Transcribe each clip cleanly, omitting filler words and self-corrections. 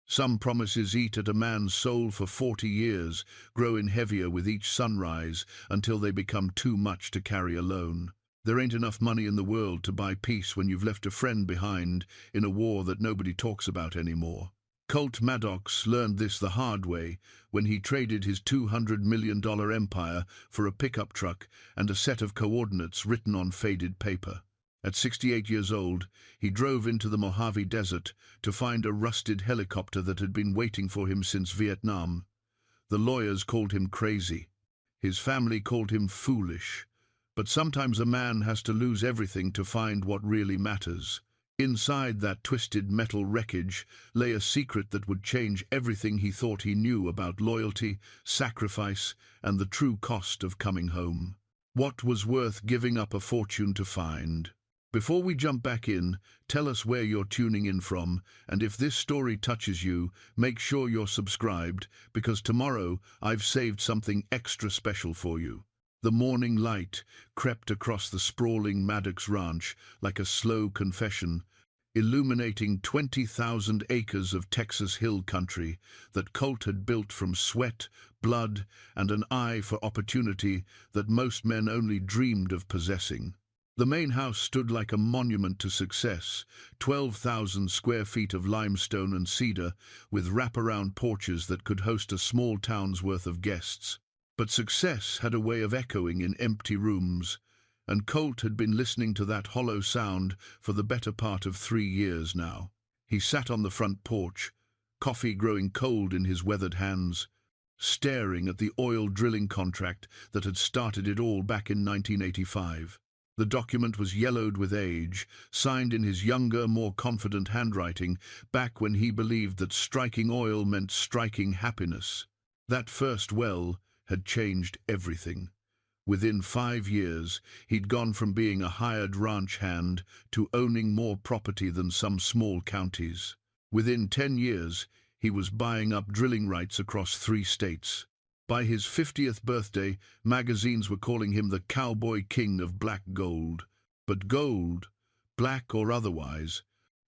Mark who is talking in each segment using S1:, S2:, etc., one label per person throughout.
S1: Some promises eat at a man's soul for 40 years, growing heavier with each sunrise until they become too much to carry alone. There ain't enough money in the world to buy peace when you've left a friend behind in a war that nobody talks about anymore. Colt Maddox learned this the hard way when he traded his $200 million empire for a pickup truck and a set of coordinates written on faded paper. At 68 years old, he drove into the Mojave Desert to find a rusted helicopter that had been waiting for him since Vietnam. The lawyers called him crazy. His family called him foolish. But sometimes a man has to lose everything to find what really matters. Inside that twisted metal wreckage lay a secret that would change everything he thought he knew about loyalty, sacrifice, and the true cost of coming home. What was worth giving up a fortune to find? Before we jump back in, tell us where you're tuning in from, and if this story touches you, make sure you're subscribed, because tomorrow I've saved something extra special for you. The morning light crept across the sprawling Maddox Ranch like a slow confession, illuminating 20,000 acres of Texas hill country that Colt had built from sweat, blood, and an eye for opportunity that most men only dreamed of possessing. The main house stood like a monument to success, 12,000 square feet of limestone and cedar, with wraparound porches that could host a small town's worth of guests. But success had a way of echoing in empty rooms, and Colt had been listening to that hollow sound for the better part of 3 years now. He sat on the front porch, coffee growing cold in his weathered hands, staring at the oil drilling contract that had started it all back in 1985. The document was yellowed with age, signed in his younger, more confident handwriting, back when he believed that striking oil meant striking happiness. That first well had changed everything. Within 5 years, he'd gone from being a hired ranch hand to owning more property than some small counties. Within 10 years, he was buying up drilling rights across 3 states. By his 50th birthday, magazines were calling him the Cowboy King of black gold. But gold, black or otherwise,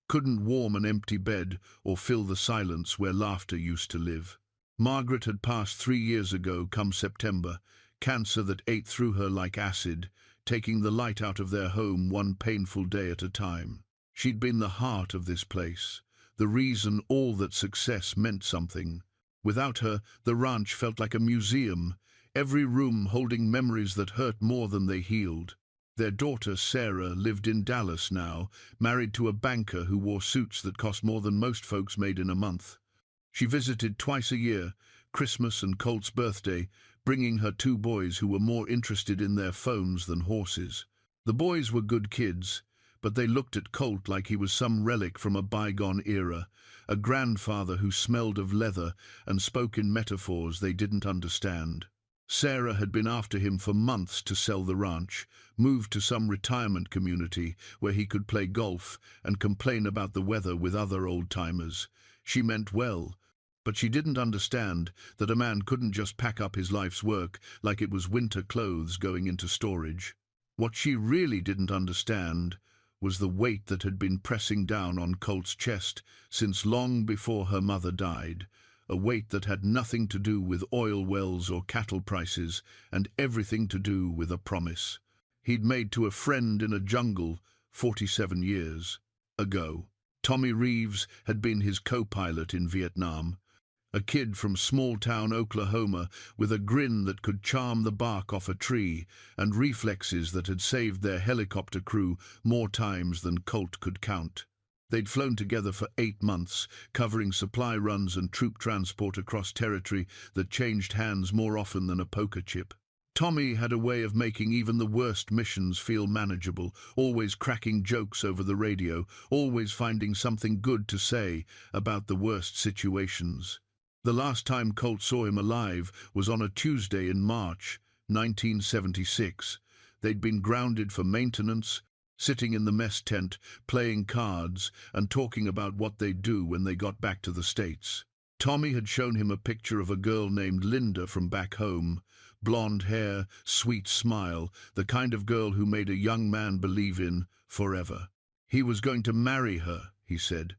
S1: couldn't warm an empty bed or fill the silence where laughter used to live. Margaret had passed 3 years ago come September, cancer that ate through her like acid, taking the light out of their home one painful day at a time. She'd been the heart of this place, the reason all that success meant something. Without her, the ranch felt like a museum, every room holding memories that hurt more than they healed. Their daughter, Sarah, lived in Dallas now, married to a banker who wore suits that cost more than most folks made in a month. She visited twice a year, Christmas and Colt's birthday, bringing her 2 boys who were more interested in their phones than horses. The boys were good kids, but they looked at Colt like he was some relic from a bygone era, a grandfather who smelled of leather and spoke in metaphors they didn't understand. Sarah had been after him for months to sell the ranch, move to some retirement community where he could play golf and complain about the weather with other old-timers. She meant well, but she didn't understand that a man couldn't just pack up his life's work like it was winter clothes going into storage. What she really didn't understand was the weight that had been pressing down on Colt's chest since long before her mother died, a weight that had nothing to do with oil wells or cattle prices and everything to do with a promise he'd made to a friend in a jungle 47 years ago. Tommy Reeves had been his co-pilot in Vietnam, a kid from small-town Oklahoma with a grin that could charm the bark off a tree and reflexes that had saved their helicopter crew more times than Colt could count. They'd flown together for 8 months, covering supply runs and troop transport across territory that changed hands more often than a poker chip. Tommy had a way of making even the worst missions feel manageable, always cracking jokes over the radio, always finding something good to say about the worst situations. The last time Colt saw him alive was on a Tuesday in March 1976. They'd been grounded for maintenance, sitting in the mess tent, playing cards, and talking about what they'd do when they got back to the States. Tommy had shown him a picture of a girl named Linda from back home. Blonde hair, sweet smile, the kind of girl who made a young man believe in forever. He was going to marry her, he said.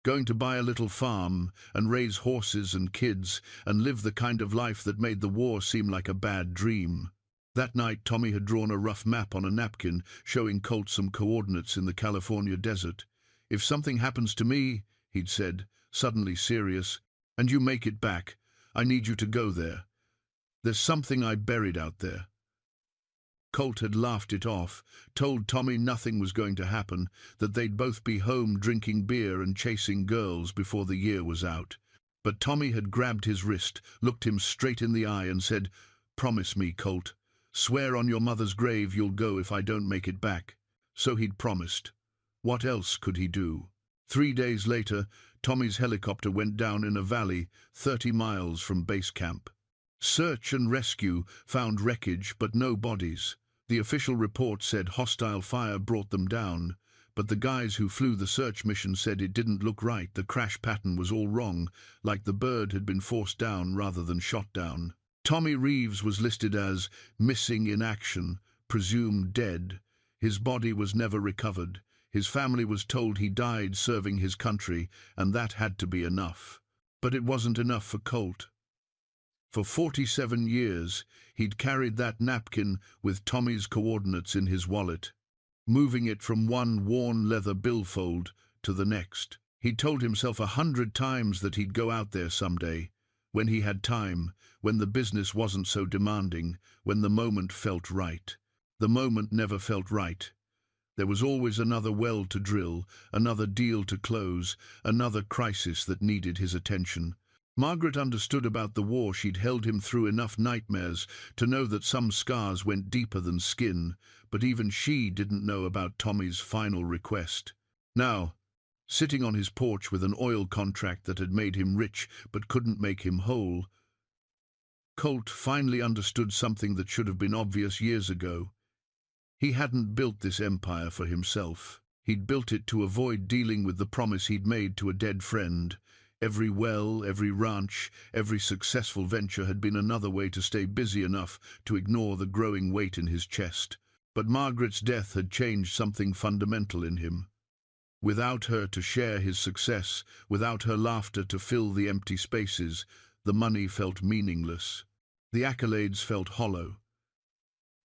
S1: Going to buy a little farm and raise horses and kids and live the kind of life that made the war seem like a bad dream. That night, Tommy had drawn a rough map on a napkin showing Colt some coordinates in the California desert. "If something happens to me," he'd said, suddenly serious, "and you make it back, I need you to go there. There's something I buried out there." Colt had laughed it off, told Tommy nothing was going to happen, that they'd both be home drinking beer and chasing girls before the year was out. But Tommy had grabbed his wrist, looked him straight in the eye and said, "Promise me, Colt. Swear on your mother's grave you'll go if I don't make it back." So he'd promised. What else could he do? 3 days later, Tommy's helicopter went down in a valley 30 miles from base camp. Search and rescue found wreckage but no bodies. The official report said hostile fire brought them down, but the guys who flew the search mission said it didn't look right. The crash pattern was all wrong, like the bird had been forced down rather than shot down. Tommy Reeves was listed as missing in action, presumed dead. His body was never recovered. His family was told he died serving his country, and that had to be enough. But it wasn't enough for Colt. For 47 years, he'd carried that napkin with Tommy's coordinates in his wallet, moving it from one worn leather billfold to the next. He'd told himself 100 times that he'd go out there someday, when he had time, when the business wasn't so demanding, when the moment felt right. The moment never felt right. There was always another well to drill, another deal to close, another crisis that needed his attention. Margaret understood about the war. She'd held him through enough nightmares to know that some scars went deeper than skin, but even she didn't know about Tommy's final request. Now, sitting on his porch with an oil contract that had made him rich but couldn't make him whole, Colt finally understood something that should have been obvious years ago. He hadn't built this empire for himself. He'd built it to avoid dealing with the promise he'd made to a dead friend. Every well, every ranch, every successful venture had been another way to stay busy enough to ignore the growing weight in his chest. But Margaret's death had changed something fundamental in him. Without her to share his success, without her laughter to fill the empty spaces, the money felt meaningless. The accolades felt hollow.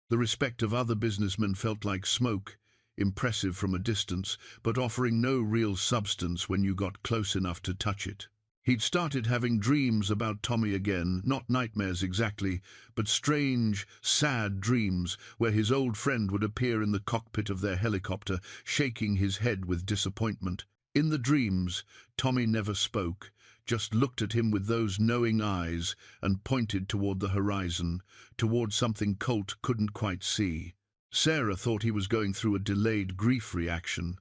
S1: The respect of other businessmen felt like smoke, impressive from a distance, but offering no real substance when you got close enough to touch it. He'd started having dreams about Tommy again, not nightmares exactly, but strange, sad dreams where his old friend would appear in the cockpit of their helicopter, shaking his head with disappointment. In the dreams, Tommy never spoke, just looked at him with those knowing eyes and pointed toward the horizon, toward something Colt couldn't quite see. Sarah thought he was going through a delayed grief reaction,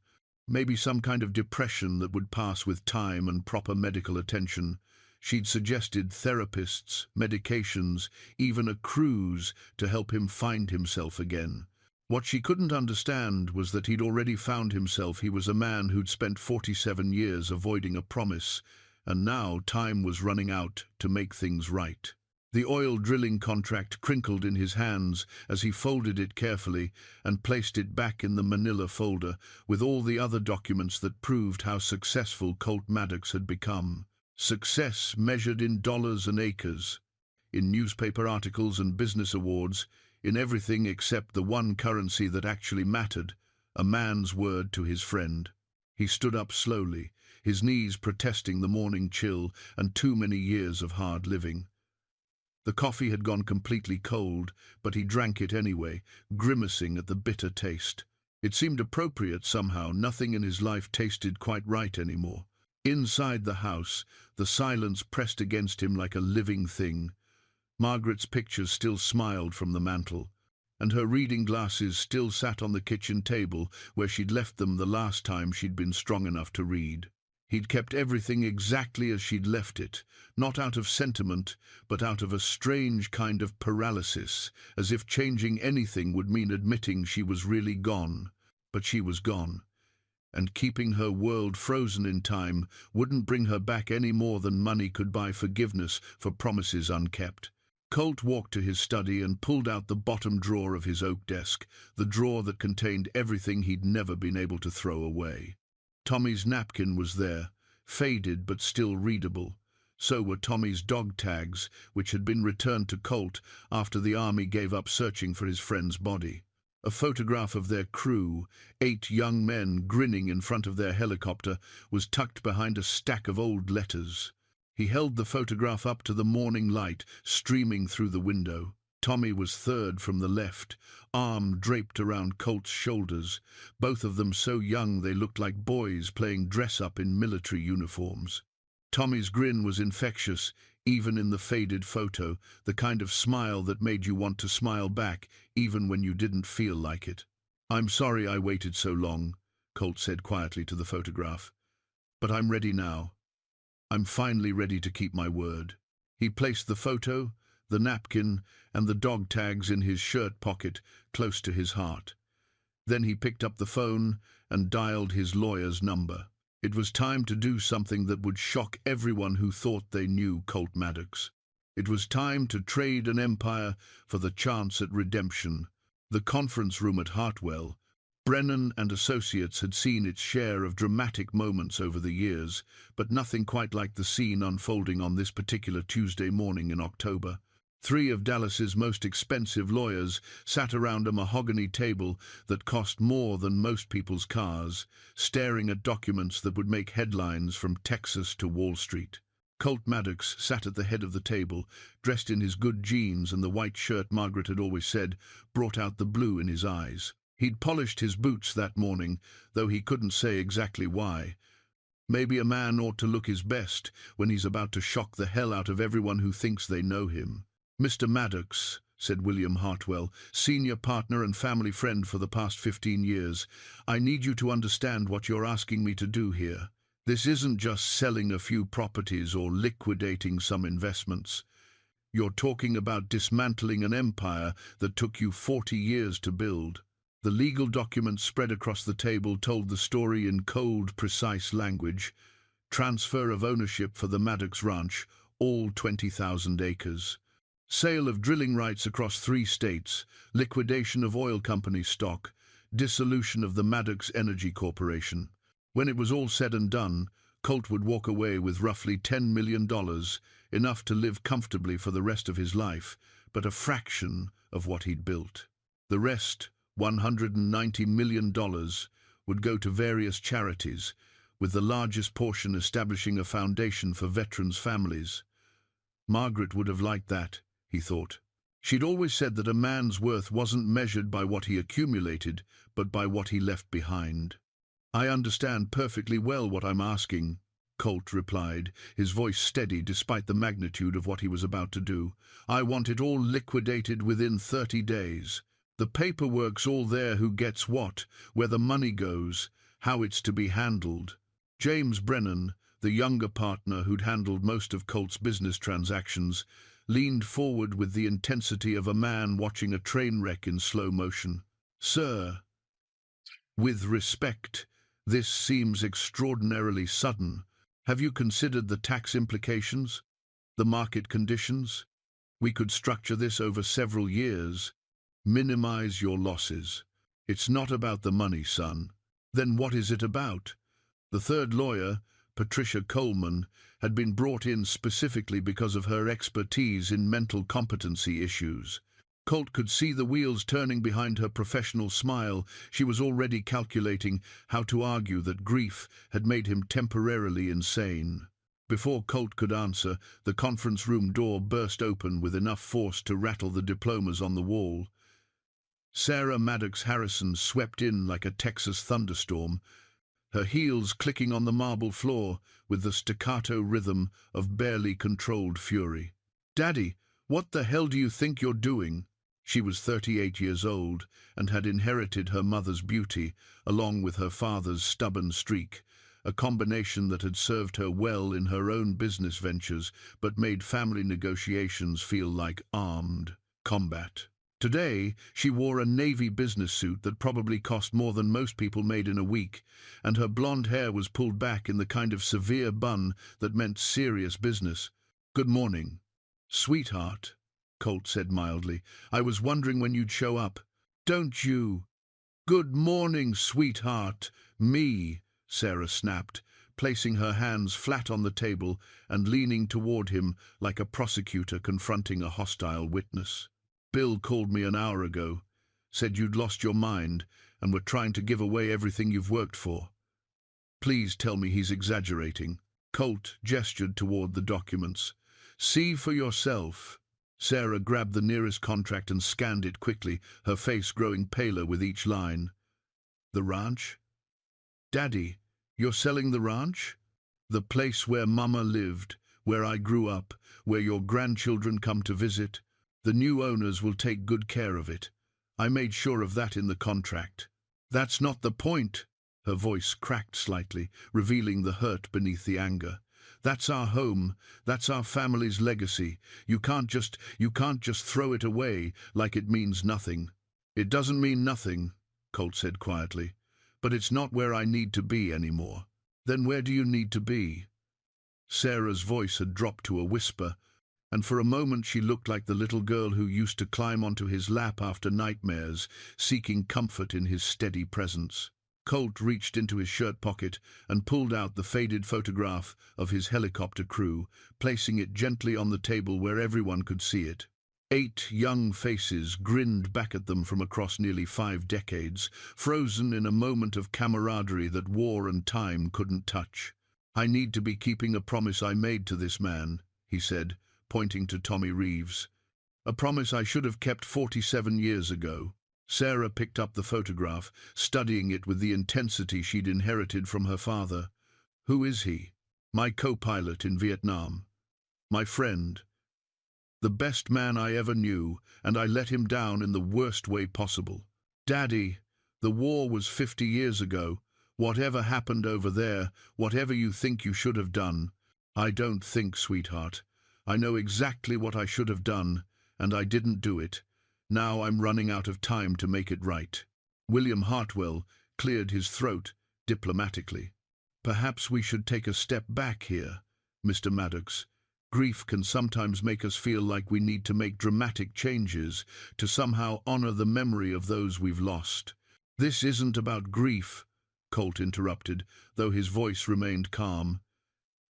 S1: maybe some kind of depression that would pass with time and proper medical attention. She'd suggested therapists, medications, even a cruise to help him find himself again. What she couldn't understand was that he'd already found himself. He was a man who'd spent 47 years avoiding a promise, and now time was running out to make things right. The oil drilling contract crinkled in his hands as he folded it carefully and placed it back in the manila folder with all the other documents that proved how successful Colt Maddox had become. Success measured in dollars and acres, in newspaper articles and business awards, in everything except the one currency that actually mattered, a man's word to his friend. He stood up slowly, his knees protesting the morning chill and too many years of hard living. The coffee had gone completely cold, but he drank it anyway, grimacing at the bitter taste. It seemed appropriate somehow. Nothing in his life tasted quite right anymore. Inside the house, the silence pressed against him like a living thing. Margaret's pictures still smiled from the mantel, and her reading glasses still sat on the kitchen table where she'd left them the last time she'd been strong enough to read. He'd kept everything exactly as she'd left it, not out of sentiment, but out of a strange kind of paralysis, as if changing anything would mean admitting she was really gone. But she was gone, and keeping her world frozen in time wouldn't bring her back any more than money could buy forgiveness for promises unkept. Colt walked to his study and pulled out the bottom drawer of his oak desk, the drawer that contained everything he'd never been able to throw away. Tommy's napkin was there, faded but still readable. So were Tommy's dog tags, which had been returned to Colt after the army gave up searching for his friend's body. A photograph of their crew, 8 young men grinning in front of their helicopter, was tucked behind a stack of old letters. He held the photograph up to the morning light streaming through the window. Tommy was third from the left, arm draped around Colt's shoulders, both of them so young they looked like boys playing dress-up in military uniforms. Tommy's grin was infectious, even in the faded photo, the kind of smile that made you want to smile back, even when you didn't feel like it. "I'm sorry I waited so long," Colt said quietly to the photograph. "But I'm ready now. I'm finally ready to keep my word." He placed the photo, the napkin, and the dog tags in his shirt pocket, close to his heart. Then he picked up the phone and dialed his lawyer's number. It was time to do something that would shock everyone who thought they knew Colt Maddox. It was time to trade an empire for the chance at redemption. The conference room at Hartwell, Brennan and Associates had seen its share of dramatic moments over the years, but nothing quite like the scene unfolding on this particular Tuesday morning in October. 3 of Dallas's most expensive lawyers sat around a mahogany table that cost more than most people's cars, staring at documents that would make headlines from Texas to Wall Street. Colt Maddox sat at the head of the table, dressed in his good jeans and the white shirt Margaret had always said brought out the blue in his eyes. He'd polished his boots that morning, though he couldn't say exactly why. Maybe a man ought to look his best when he's about to shock the hell out of everyone who thinks they know him. "Mr. Maddox," said William Hartwell, senior partner and family friend for the past 15 years, "I need you to understand what you're asking me to do here. This isn't just selling a few properties or liquidating some investments. You're talking about dismantling an empire that took you 40 years to build." The legal documents spread across the table told the story in cold, precise language. Transfer of ownership for the Maddox Ranch, all 20,000 acres. Sale of drilling rights across 3 states, liquidation of oil company stock, dissolution of the Maddox Energy Corporation. When it was all said and done, Colt would walk away with roughly $10 million, enough to live comfortably for the rest of his life, but a fraction of what he'd built. The rest, $190 million, would go to various charities, with the largest portion establishing a foundation for veterans' families. Margaret would have liked that, he thought. She'd always said that a man's worth wasn't measured by what he accumulated, but by what he left behind. "I understand perfectly well what I'm asking," Colt replied, his voice steady despite the magnitude of what he was about to do. "I want it all liquidated within 30 days. The paperwork's all there, who gets what, where the money goes, how it's to be handled." James Brennan, the younger partner who'd handled most of Colt's business transactions, leaned forward with the intensity of a man watching a train wreck in slow motion. "Sir, with respect, this seems extraordinarily sudden. Have you considered the tax implications? The market conditions? We could structure this over several years. Minimize your losses. It's not about the money, son." "Then what is it about?" The third lawyer, Patricia Coleman, had been brought in specifically because of her expertise in mental competency issues. Colt could see the wheels turning behind her professional smile. She was already calculating how to argue that grief had made him temporarily insane. Before Colt could answer, the conference room door burst open with enough force to rattle the diplomas on the wall. Sarah Maddox Harrison swept in like a Texas thunderstorm, her heels clicking on the marble floor with the staccato rhythm of barely controlled fury. "Daddy, what the hell do you think you're doing?" She was 38 years old and had inherited her mother's beauty, along with her father's stubborn streak, a combination that had served her well in her own business ventures but made family negotiations feel like armed combat. Today, she wore a navy business suit that probably cost more than most people made in a week, and her blonde hair was pulled back in the kind of severe bun that meant serious business. "Good morning, sweetheart," Colt said mildly. "I was wondering when you'd show up." "Don't you?" "Good morning, sweetheart, me," Sarah snapped, placing her hands flat on the table and leaning toward him like a prosecutor confronting a hostile witness. "Bill called me an hour ago, said you'd lost your mind and were trying to give away everything you've worked for. Please tell me he's exaggerating." Colt gestured toward the documents. "See for yourself." Sarah grabbed the nearest contract and scanned it quickly, her face growing paler with each line. "The ranch? Daddy, you're selling the ranch?" "The place where Mama lived, where I grew up, where your grandchildren come to visit. The new owners will take good care of it. I made sure of that in the contract." "That's not the point." Her voice cracked slightly, revealing the hurt beneath the anger. "That's our home. That's our family's legacy. You can't just throw it away like it means nothing." "It doesn't mean nothing," Colt said quietly, "but it's not where I need to be anymore." "Then where do you need to be?" Sarah's voice had dropped to a whisper, and for a moment she looked like the little girl who used to climb onto his lap after nightmares, seeking comfort in his steady presence. Colt reached into his shirt pocket and pulled out the faded photograph of his helicopter crew, placing it gently on the table where everyone could see it. 8 young faces grinned back at them from across nearly 5 decades, frozen in a moment of camaraderie that war and time couldn't touch. "I need to be keeping a promise I made to this man," he said, pointing to Tommy Reeves. "A promise I should have kept 47 years ago." Sarah picked up the photograph, studying it with the intensity she'd inherited from her father. "Who is he?" "My co-pilot in Vietnam. My friend. The best man I ever knew, and I let him down in the worst way possible." "Daddy, the war was 50 years ago. Whatever happened over there, whatever you think you should have done." "I don't think, sweetheart. I know exactly what I should have done, and I didn't do it. Now I'm running out of time to make it right." William Hartwell cleared his throat diplomatically. "Perhaps we should take a step back here, Mr. Maddox. Grief can sometimes make us feel like we need to make dramatic changes to somehow honor the memory of those we've lost." "This isn't about grief," Colt interrupted, though his voice remained calm.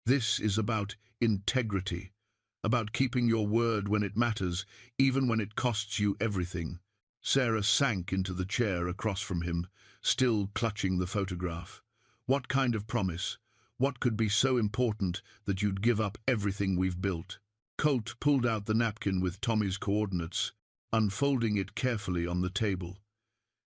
S1: "This is about integrity. About keeping your word when it matters, even when it costs you everything." Sarah sank into the chair across from him, still clutching the photograph. "What kind of promise? What could be so important that you'd give up everything we've built?" Colt pulled out the napkin with Tommy's coordinates, unfolding it carefully on the table.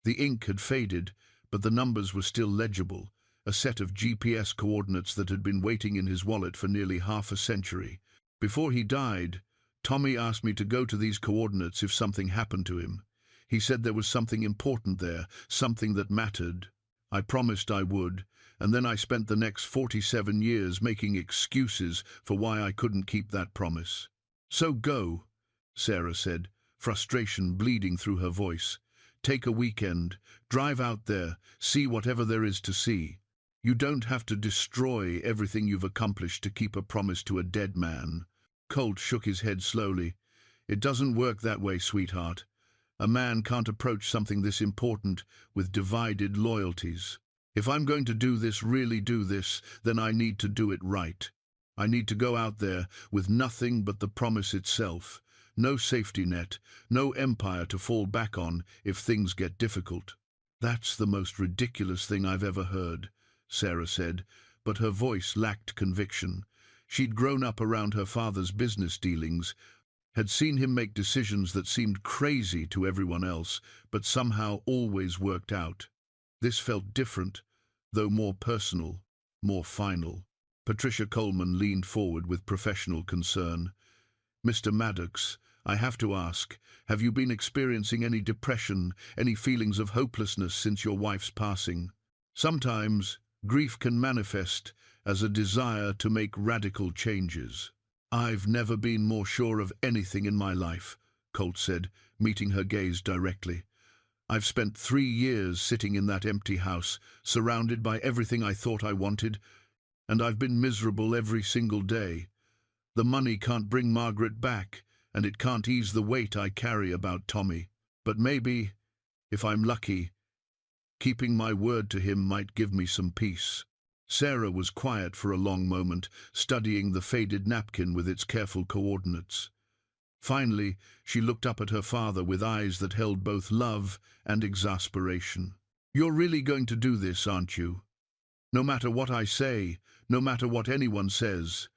S1: The ink had faded, but the numbers were still legible, a set of GPS coordinates that had been waiting in his wallet for nearly half a century. "Before he died, Tommy asked me to go to these coordinates if something happened to him. He said there was something important there, something that mattered. I promised I would, and then I spent the next 47 years making excuses for why I couldn't keep that promise." "So go," Sarah said, frustration bleeding through her voice. "Take a weekend, drive out there, see whatever there is to see. You don't have to destroy everything you've accomplished to keep a promise to a dead man." Colt shook his head slowly. "It doesn't work that way, sweetheart. A man can't approach something this important with divided loyalties. If I'm going to do this, really do this, then I need to do it right. I need to go out there with nothing but the promise itself. No safety net, no empire to fall back on if things get difficult." "That's the most ridiculous thing I've ever heard," Sarah said, but her voice lacked conviction. She'd grown up around her father's business dealings, had seen him make decisions that seemed crazy to everyone else, but somehow always worked out. This felt different, though more personal, more final. Patricia Coleman leaned forward with professional concern. "Mr. Maddox, I have to ask, have you been experiencing any depression, any feelings of hopelessness since your wife's passing?" "Sometimes grief can manifest as a desire to make radical changes." "I've never been more sure of anything in my life," Colt said, meeting her gaze directly. "I've spent 3 years sitting in that empty house, surrounded by everything I thought I wanted, and I've been miserable every single day. The money can't bring Margaret back, and it can't ease the weight I carry about Tommy. But maybe, if I'm lucky, keeping my word to him might give me some peace." Sarah was quiet for a long moment, studying the faded napkin with its careful coordinates. Finally, she looked up at her father with eyes that held both love and exasperation. "You're really going to do this, aren't you? No matter what I say, no matter what anyone says,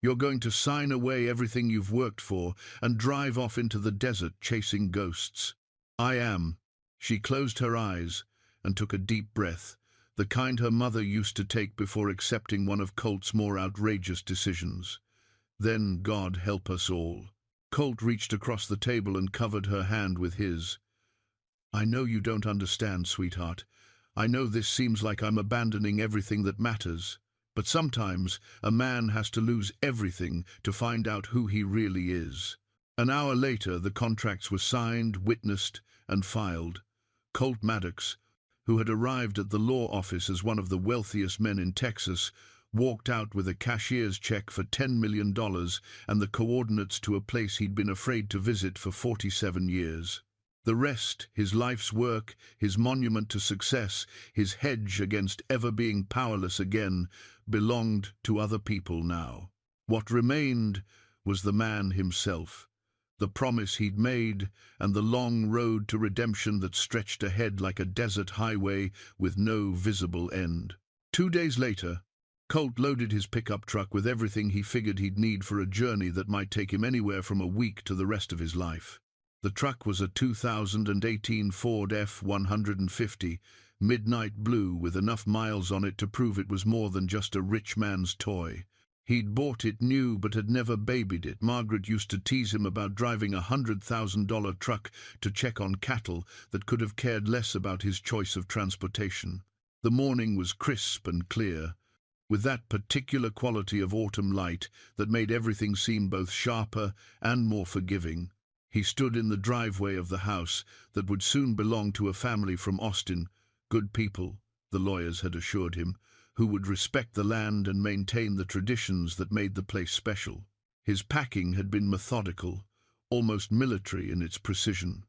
S1: you're going to sign away everything you've worked for and drive off into the desert chasing ghosts." "I am." She closed her eyes and took a deep breath, the kind her mother used to take before accepting one of Colt's more outrageous decisions. Then, God help us all. Colt reached across the table and covered her hand with his. "I know you don't understand, sweetheart. I know this seems like I'm abandoning everything that matters. But sometimes a man has to lose everything to find out who he really is." An hour later, the contracts were signed, witnessed, and filed. Colt Maddox, who had arrived at the law office as one of the wealthiest men in Texas, walked out with a cashier's check for $10 million and the coordinates to a place he'd been afraid to visit for 47 years. The rest, his life's work, his monument to success, his hedge against ever being powerless again, belonged to other people now. What remained was the man himself, the promise he'd made, and the long road to redemption that stretched ahead like a desert highway with no visible end. 2 days later, Colt loaded his pickup truck with everything he figured he'd need for a journey that might take him anywhere from a week to the rest of his life. The truck was a 2018 Ford F-150, midnight blue, with enough miles on it to prove it was more than just a rich man's toy. He'd bought it new but had never babied it. Margaret used to tease him about driving a $100,000 truck to check on cattle that could have cared less about his choice of transportation. The morning was crisp and clear, with that particular quality of autumn light that made everything seem both sharper and more forgiving. He stood in the driveway of the house that would soon belong to a family from Austin, good people, the lawyers had assured him, who would respect the land and maintain the traditions that made the place special. His packing had been methodical, almost military in its precision.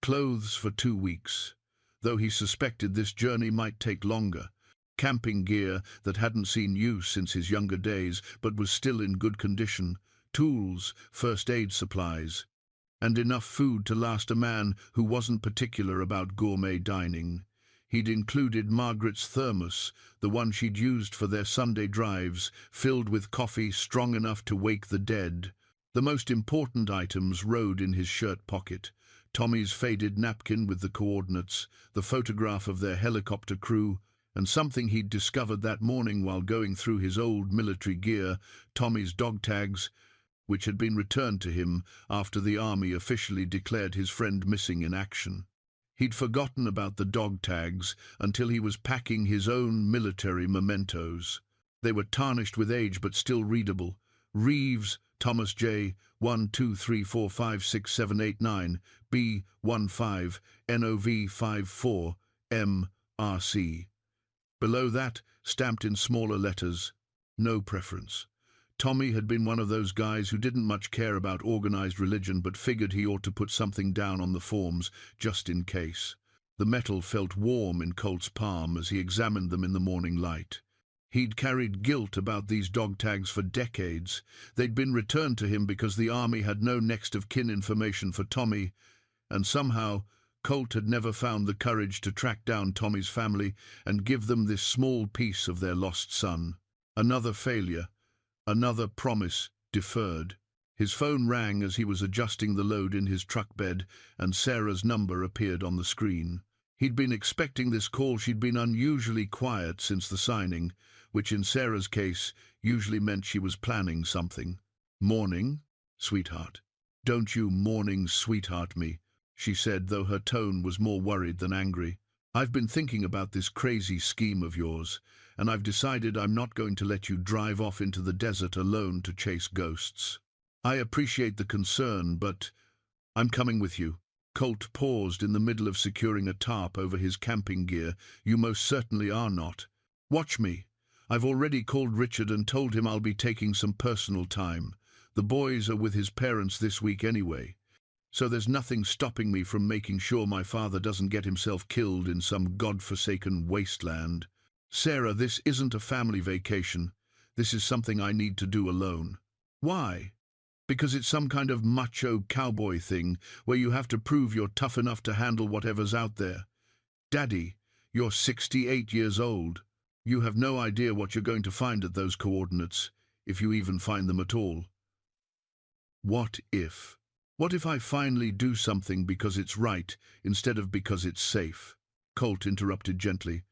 S1: Clothes for 2 weeks, though he suspected this journey might take longer. Camping gear that hadn't seen use since his younger days but was still in good condition, tools, first aid supplies, and enough food to last a man who wasn't particular about gourmet dining. He'd included Margaret's thermos, the one she'd used for their Sunday drives, filled with coffee strong enough to wake the dead. The most important items rode in his shirt pocket: Tommy's faded napkin with the coordinates, the photograph of their helicopter crew, and something he'd discovered that morning while going through his old military gear, Tommy's dog tags, which had been returned to him after the army officially declared his friend missing in action. He'd forgotten about the dog tags until he was packing his own military mementos. They were tarnished with age but still readable. Reeves, Thomas J. 123456789, B15, NOV 54, M.R.C. Below that, stamped in smaller letters, no preference. Tommy had been one of those guys who didn't much care about organized religion but figured he ought to put something down on the forms, just in case. The metal felt warm in Colt's palm as he examined them in the morning light. He'd carried guilt about these dog tags for decades. They'd been returned to him because the army had no next of kin information for Tommy, and somehow Colt had never found the courage to track down Tommy's family and give them this small piece of their lost son. Another failure. Another promise deferred. His phone rang as he was adjusting the load in his truck bed, and Sarah's number appeared on the screen. He'd been expecting this call. She'd been unusually quiet since the signing, which in Sarah's case usually meant she was planning something. "Morning, sweetheart." "Don't you morning sweetheart me," she said, though her tone was more worried than angry. "I've been thinking about this crazy scheme of yours, and I've decided I'm not going to let you drive off into the desert alone to chase ghosts. I appreciate the concern, but I'm coming with you." Colt paused in the middle of securing a tarp over his camping gear. "You most certainly are not. Watch me. I've already called Richard and told him I'll be taking some personal time. The boys are with his parents this week anyway, so there's nothing stopping me from making sure my father doesn't get himself killed in some god-forsaken wasteland." Sarah, this isn't a family vacation. This is something I need to do alone. Why? Because it's some kind of macho cowboy thing where you have to prove you're tough enough to handle whatever's out there. Daddy, you're 68 years old. You have no idea what you're going to find at those coordinates, if you even find them at all. What if? What if I finally do something because it's right instead of because it's safe? Colt interrupted gently.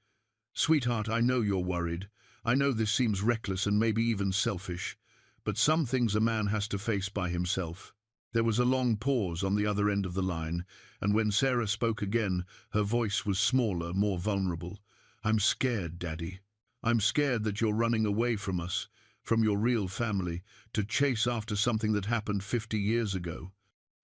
S1: Sweetheart, I know you're worried. I know this seems reckless and maybe even selfish, but some things a man has to face by himself. There was a long pause on the other end of the line, and when Sarah spoke again, her voice was smaller, more vulnerable. I'm scared, Daddy. I'm scared that you're running away from us, from your real family, to chase after something that happened 50 years ago.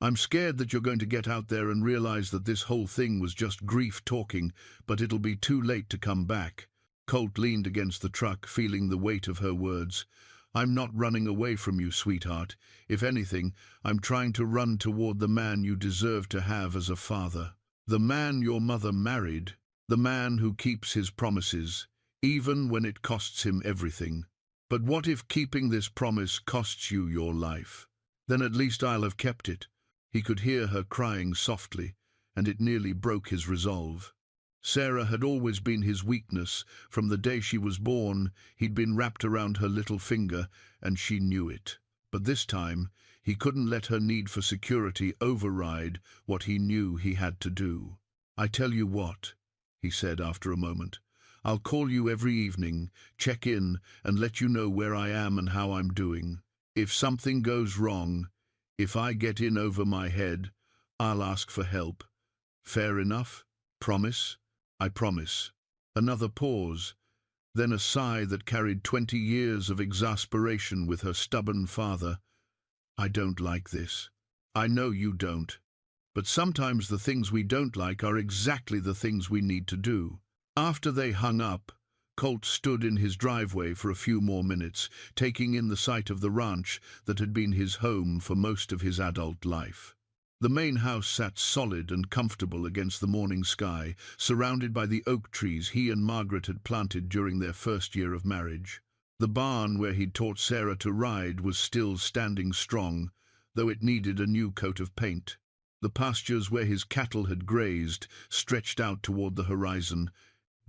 S1: I'm scared that you're going to get out there and realize that this whole thing was just grief talking, but it'll be too late to come back. Colt leaned against the truck, feeling the weight of her words. I'm not running away from you, sweetheart. If anything, I'm trying to run toward the man you deserve to have as a father. The man your mother married, the man who keeps his promises, even when it costs him everything. But what if keeping this promise costs you your life? Then at least I'll have kept it. He could hear her crying softly, and it nearly broke his resolve. Sarah had always been his weakness. From the day she was born, he'd been wrapped around her little finger, and she knew it. But this time, he couldn't let her need for security override what he knew he had to do. I tell you what, he said after a moment. I'll call you every evening, check in, and let you know where I am and how I'm doing. If something goes wrong, if I get in over my head, I'll ask for help. Fair enough? Promise? I promise. Another pause, then a sigh that carried 20 years of exasperation with her stubborn father. I don't like this. I know you don't. But sometimes the things we don't like are exactly the things we need to do. After they hung up, Colt stood in his driveway for a few more minutes, taking in the sight of the ranch that had been his home for most of his adult life. The main house sat solid and comfortable against the morning sky, surrounded by the oak trees he and Margaret had planted during their first year of marriage. The barn where he'd taught Sarah to ride was still standing strong, though it needed a new coat of paint. The pastures where his cattle had grazed stretched out toward the horizon,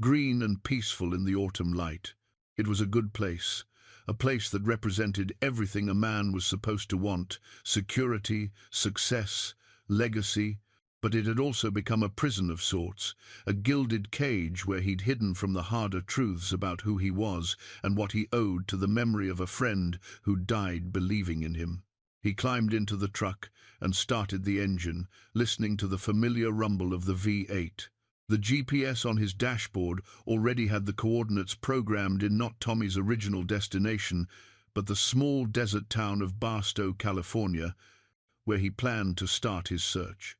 S1: green and peaceful in the autumn light. It was a good place, a place that represented everything a man was supposed to want: security, success, legacy. But it had also become a prison of sorts, a gilded cage where he'd hidden from the harder truths about who he was and what he owed to the memory of a friend who died believing in him. He climbed into the truck and started the engine, listening to the familiar rumble of the V8. The GPS on his dashboard already had the coordinates programmed in not Tommy's original destination, but the small desert town of Barstow, California, where he planned to start his search.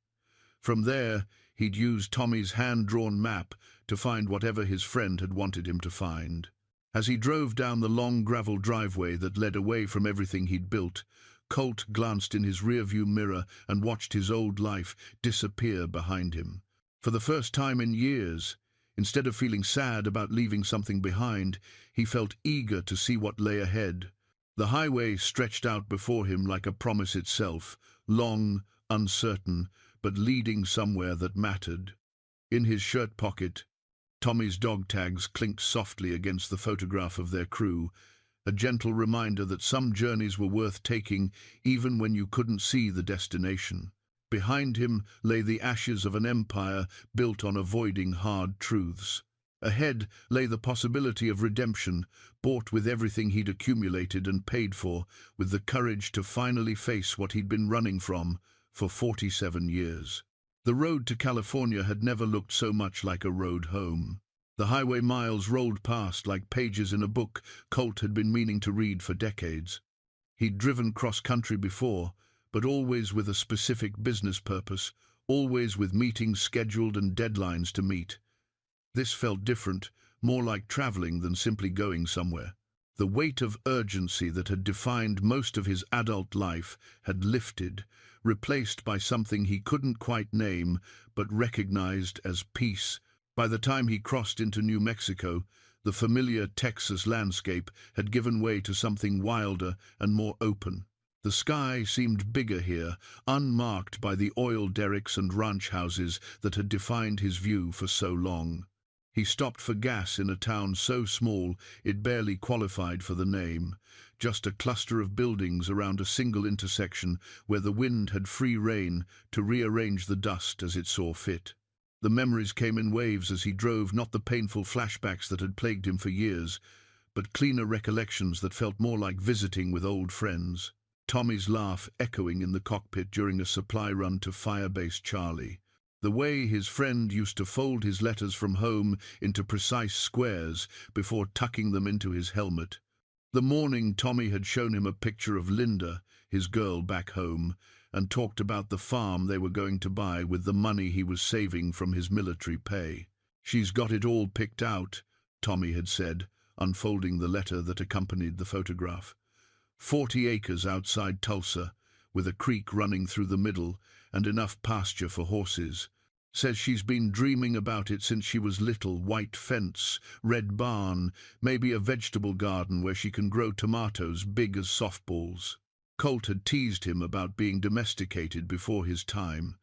S1: From there, he'd use Tommy's hand-drawn map to find whatever his friend had wanted him to find. As he drove down the long gravel driveway that led away from everything he'd built, Colt glanced in his rearview mirror and watched his old life disappear behind him. For the first time in years, instead of feeling sad about leaving something behind, he felt eager to see what lay ahead. The highway stretched out before him like a promise itself, long, uncertain, but leading somewhere that mattered. In his shirt pocket, Tommy's dog tags clinked softly against the photograph of their crew, a gentle reminder that some journeys were worth taking even when you couldn't see the destination. Behind him lay the ashes of an empire built on avoiding hard truths. Ahead lay the possibility of redemption, bought with everything he'd accumulated and paid for, with the courage to finally face what he'd been running from for 47 years. The road to California had never looked so much like a road home. The highway miles rolled past like pages in a book Colt had been meaning to read for decades. He'd driven cross-country before, but always with a specific business purpose, always with meetings scheduled and deadlines to meet. This felt different, more like traveling than simply going somewhere. The weight of urgency that had defined most of his adult life had lifted, replaced by something he couldn't quite name, but recognized as peace. By the time he crossed into New Mexico, The familiar Texas landscape had given way to something wilder and more open. The sky seemed bigger here, unmarked by the oil derricks and ranch houses that had defined his view for so long. He stopped for gas in a town so small it barely qualified for the name, just a cluster of buildings around a single intersection where the wind had free rein to rearrange the dust as it saw fit. The memories came in waves as he drove, not the painful flashbacks that had plagued him for years, but cleaner recollections that felt more like visiting with old friends. Tommy's laugh echoing in the cockpit during a supply run to Firebase Charlie. The way his friend used to fold his letters from home into precise squares before tucking them into his helmet. The morning Tommy had shown him a picture of Linda, his girl back home, and talked about the farm they were going to buy with the money he was saving from his military pay. "She's got it all picked out," Tommy had said, unfolding the letter that accompanied the photograph. 40 acres outside Tulsa, with a creek running through the middle and enough pasture for horses. Says she's been dreaming about it since she was little. White fence, red barn, maybe a vegetable garden where she can grow tomatoes big as softballs. Colt had teased him about being domesticated before his time,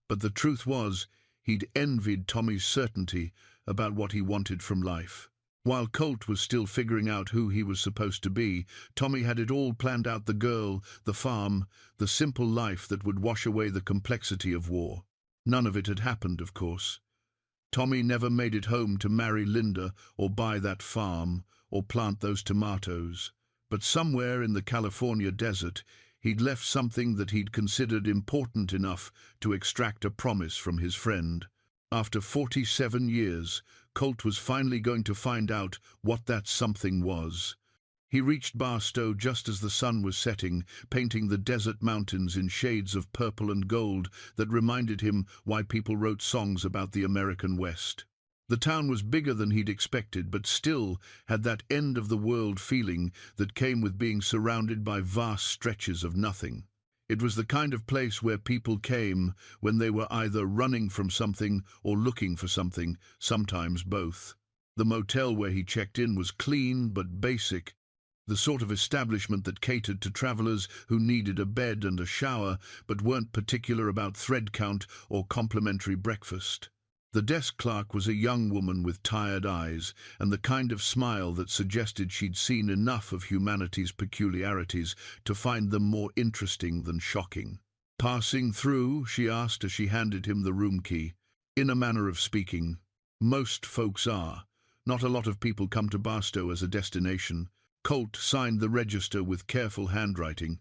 S1: but the truth was he'd envied Tommy's certainty about what he wanted from life. While Colt was still figuring out who he was supposed to be, Tommy had it all planned out: the girl, the farm, the simple life that would wash away the complexity of war. None of it had happened, of course. Tommy never made it home to marry Linda or buy that farm or plant those tomatoes. But somewhere in the California desert, he'd left something that he'd considered important enough to extract a promise from his friend. After 47 years, Colt was finally going to find out what that something was. He reached Barstow just as the sun was setting, painting the desert mountains in shades of purple and gold that reminded him why people wrote songs about the American West. The town was bigger than he'd expected, but still had that end-of-the-world feeling that came with being surrounded by vast stretches of nothing. It was the kind of place where people came when they were either running from something or looking for something, sometimes both. The motel where he checked in was clean but basic, the sort of establishment that catered to travelers who needed a bed and a shower but weren't particular about thread count or complimentary breakfast. The desk clerk was a young woman with tired eyes and the kind of smile that suggested she'd seen enough of humanity's peculiarities to find them more interesting than shocking. "Passing through?" she asked as she handed him the room key. "In a manner of speaking. Most folks are. Not a lot of people come to Barstow as a destination." Colt signed the register with careful handwriting.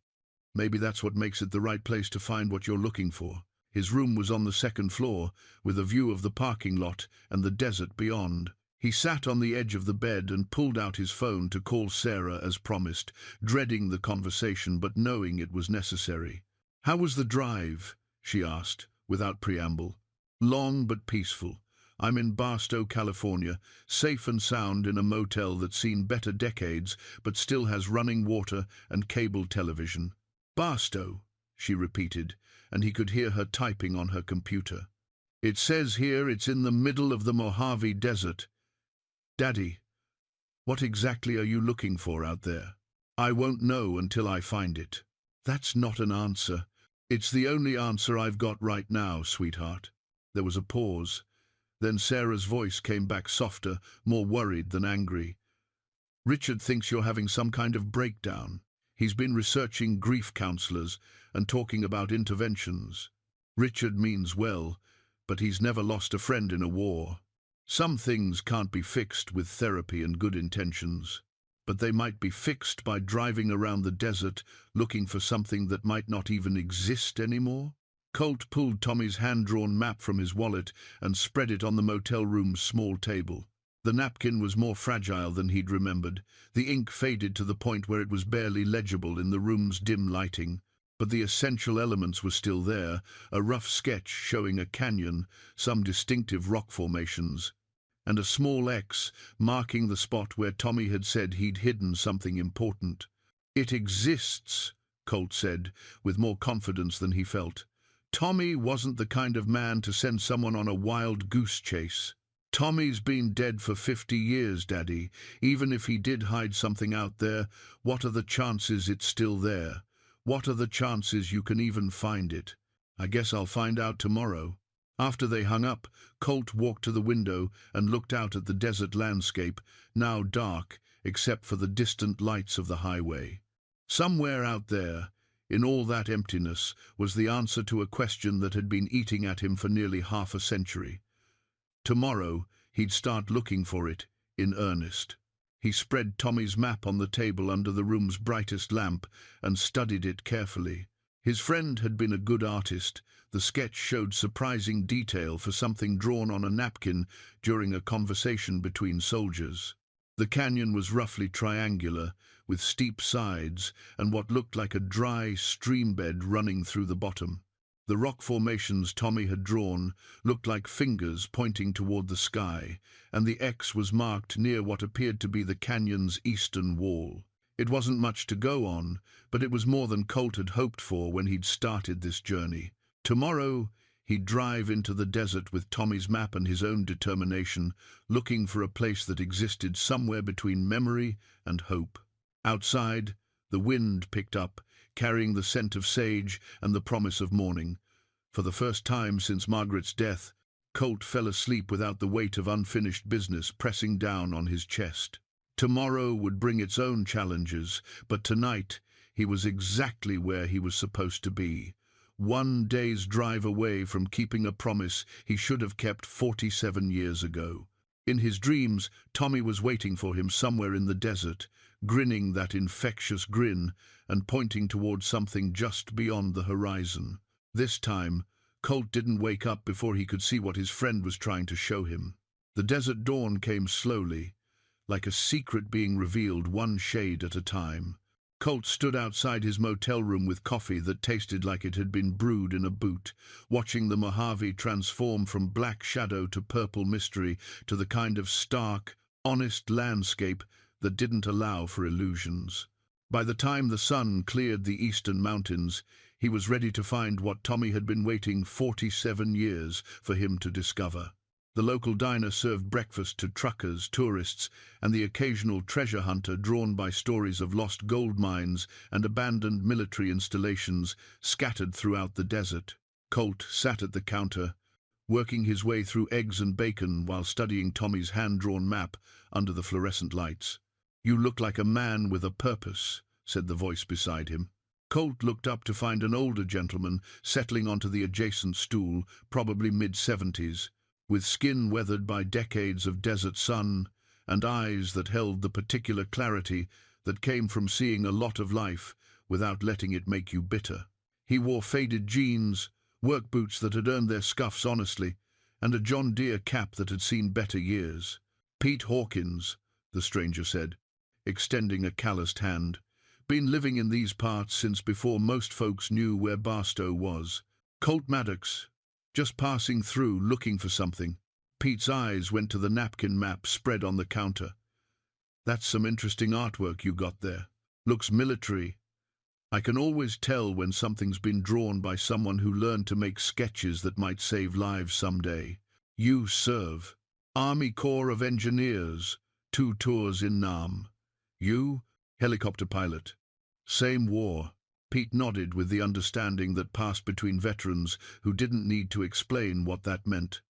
S1: "Maybe that's what makes it the right place to find what you're looking for." His room was on the second floor, with a view of the parking lot and the desert beyond. He sat on the edge of the bed and pulled out his phone to call Sarah as promised, dreading the conversation but knowing it was necessary. "How was the drive?" she asked, without preamble. "Long but peaceful. I'm in Barstow, California, safe and sound in a motel that's seen better decades but still has running water and cable television." "Barstow," she repeated, and he could hear her typing on her computer. "It says here it's in the middle of the Mojave Desert. Daddy, what exactly are you looking for out there?" "I won't know until I find it." "That's not an answer." "It's the only answer I've got right now, sweetheart." There was a pause. Then Sarah's voice came back softer, more worried than angry. "Richard thinks you're having some kind of breakdown. He's been researching grief counselors and talking about interventions. Richard means well, but he's never lost a friend in a war. Some things can't be fixed with therapy and good intentions, but they might be fixed by driving around the desert looking for something that might not even exist anymore." Colt pulled Tommy's hand-drawn map from his wallet and spread it on the motel room's small table. The napkin was more fragile than he'd remembered. The ink faded to the point where it was barely legible in the room's dim lighting. But the essential elements were still there, a rough sketch showing a canyon, some distinctive rock formations, and a small X marking the spot where Tommy had said he'd hidden something important. "It exists," Colt said, with more confidence than he felt. Tommy wasn't the kind of man to send someone on a wild goose chase. Tommy's been dead for 50 years, Daddy. Even if he did hide something out there, what are the chances it's still there? What are the chances you can even find it? I guess I'll find out tomorrow. After they hung up, Colt walked to the window and looked out at the desert landscape, now dark except for the distant lights of the highway. Somewhere out there, in all that emptiness, was the answer to a question that had been eating at him for nearly half a century. Tomorrow, he'd start looking for it, in earnest. He spread Tommy's map on the table under the room's brightest lamp and studied it carefully. His friend had been a good artist. The sketch showed surprising detail for something drawn on a napkin during a conversation between soldiers. The canyon was roughly triangular, with steep sides and what looked like a dry stream bed running through the bottom. The rock formations Tommy had drawn looked like fingers pointing toward the sky, and the X was marked near what appeared to be the canyon's eastern wall. It wasn't much to go on, but it was more than Colt had hoped for when he'd started this journey. Tomorrow, he'd drive into the desert with Tommy's map and his own determination, looking for a place that existed somewhere between memory and hope. Outside, the wind picked up, carrying the scent of sage and the promise of morning. For the first time since Margaret's death, Colt fell asleep without the weight of unfinished business pressing down on his chest. Tomorrow would bring its own challenges, but tonight he was exactly where he was supposed to be. 1 day's drive away from keeping a promise he should have kept 47 years ago. In his dreams, Tommy was waiting for him somewhere in the desert, grinning that infectious grin and pointing toward something just beyond the horizon. This time, Colt didn't wake up before he could see what his friend was trying to show him. The desert dawn came slowly, like a secret being revealed one shade at a time. Colt stood outside his motel room with coffee that tasted like it had been brewed in a boot, watching the Mojave transform from black shadow to purple mystery to the kind of stark, honest landscape that didn't allow for illusions. By the time the sun cleared the eastern mountains, he was ready to find what Tommy had been waiting 47 years for him to discover. The local diner served breakfast to truckers, tourists, and the occasional treasure hunter drawn by stories of lost gold mines and abandoned military installations scattered throughout the desert. Colt sat at the counter, working his way through eggs and bacon while studying Tommy's hand-drawn map under the fluorescent lights. "You look like a man with a purpose," said the voice beside him. Colt looked up to find an older gentleman settling onto the adjacent stool, probably mid-70s. With skin weathered by decades of desert sun and eyes that held the particular clarity that came from seeing a lot of life without letting it make you bitter. He wore faded jeans, work boots that had earned their scuffs honestly, and a John Deere cap that had seen better years. "Pete Hawkins," the stranger said, extending a calloused hand. "Been living in these parts since before most folks knew where Barstow was. Colt Maddox. Just passing through, looking for something." Pete's eyes went to the napkin map spread on the counter. "That's some interesting artwork you got there. Looks military. I can always tell when something's been drawn by someone who learned to make sketches that might save lives someday. You serve. Army Corps of Engineers, 2 tours in Nam. You, helicopter pilot. Same war." Pete nodded with the understanding that passed between veterans who didn't need to explain what that meant.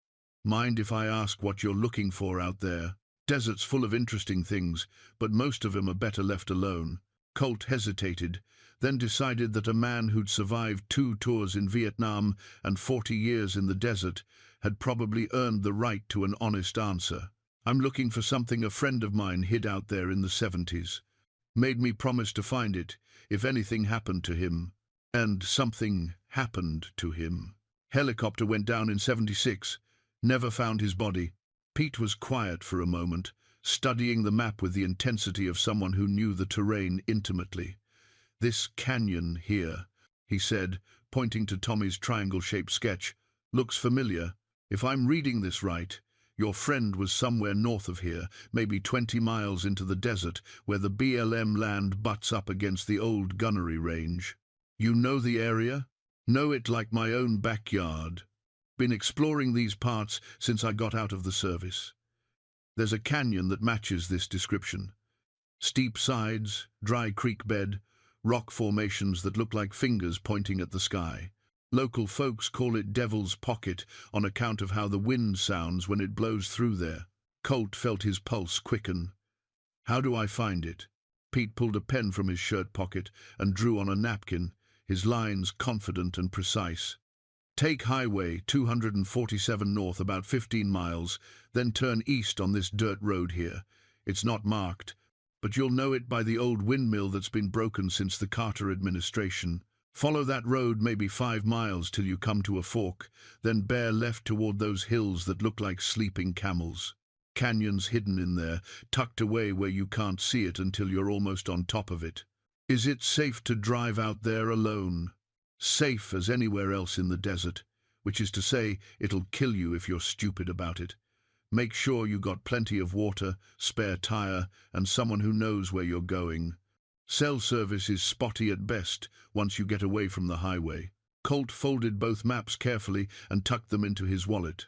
S1: "Mind if I ask what you're looking for out there? Desert's full of interesting things, but most of them are better left alone." Colt hesitated, then decided that a man who'd survived 2 tours in Vietnam and 40 years in the desert had probably earned the right to an honest answer. "I'm looking for something a friend of mine hid out there in the 70s. Made me promise to find it if anything happened to him." And something happened to him. Helicopter went down in 76. Never found his body. Pete was quiet for a moment, studying the map with the intensity of someone who knew the terrain intimately. "This canyon here," he said, pointing to Tommy's triangle-shaped sketch, "looks familiar. If I'm reading this right, your friend was somewhere north of here, maybe 20 miles into the desert, where the BLM land butts up against the old gunnery range. You know the area?" "Know it like my own backyard. Been exploring these parts since I got out of the service." There's a canyon that matches this description. Steep sides, dry creek bed, rock formations that look like fingers pointing at the sky. Local folks call it Devil's Pocket on account of how the wind sounds when it blows through there. Colt felt his pulse quicken. How do I find it? Pete pulled a pen from his shirt pocket and drew on a napkin, his lines confident and precise. Take Highway 247 north about 15 miles, then turn east on this dirt road here. It's not marked, but you'll know it by the old windmill that's been broken since the Carter administration. Follow that road maybe 5 miles till you come to a fork, then bear left toward those hills that look like sleeping camels. Canyons hidden in there, tucked away where you can't see it until you're almost on top of it. Is it safe to drive out there alone? Safe as anywhere else in the desert, which is to say, it'll kill you if you're stupid about it. Make sure you got plenty of water, spare tire, and someone who knows where you're going. Cell service is spotty at best once you get away from the highway. Colt folded both maps carefully and tucked them into his wallet.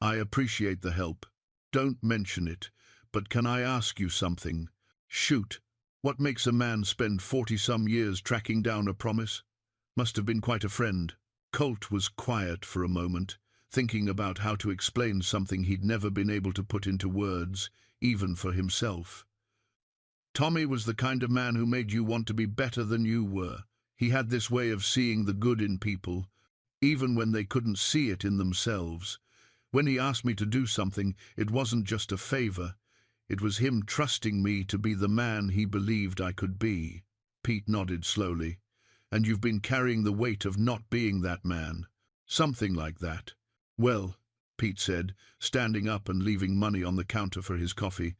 S1: I appreciate the help. Don't mention it, but can I ask you something? Shoot. What makes a man spend 40-some years tracking down a promise? Must have been quite a friend. Colt was quiet for a moment, thinking about how to explain something he'd never been able to put into words, even for himself. Tommy was the kind of man who made you want to be better than you were. He had this way of seeing the good in people, even when they couldn't see it in themselves. When he asked me to do something, it wasn't just a favor. It was him trusting me to be the man he believed I could be. Pete nodded slowly. And you've been carrying the weight of not being that man. Something like that. Well, Pete said, standing up and leaving money on the counter for his coffee.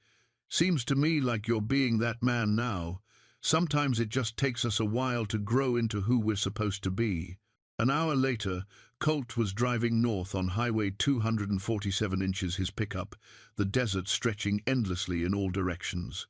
S1: Seems to me like you're being that man now. Sometimes it just takes us a while to grow into who we're supposed to be. An hour later, Colt was driving north on Highway 247 inches his pickup, the desert stretching endlessly in all directions.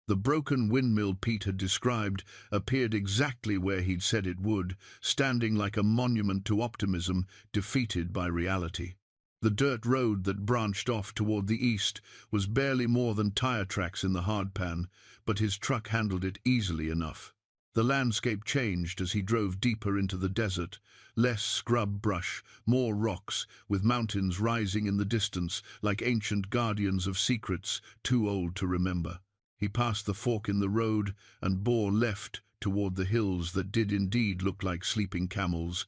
S1: The broken windmill Pete had described appeared exactly where he'd said it would, standing like a monument to optimism defeated by reality. The dirt road that branched off toward the east was barely more than tire tracks in the hardpan, but his truck handled it easily enough. The landscape changed as he drove deeper into the desert, less scrub brush, more rocks, with mountains rising in the distance like ancient guardians of secrets too old to remember. He passed the fork in the road and bore left toward the hills that did indeed look like sleeping camels,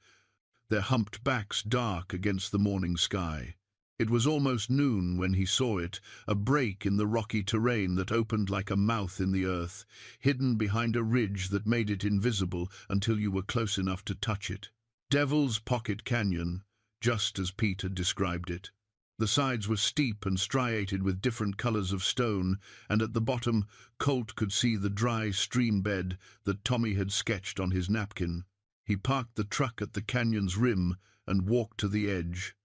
S1: their humped backs dark against the morning sky. It was almost noon when he saw it, a break in the rocky terrain that opened like a mouth in the earth, hidden behind a ridge that made it invisible until you were close enough to touch it. Devil's Pocket Canyon, just as Pete had described it. The sides were steep and striated with different colors of stone, and at the bottom Colt could see the dry stream bed that Tommy had sketched on his napkin. He parked the truck at the canyon's rim and walked to the edge,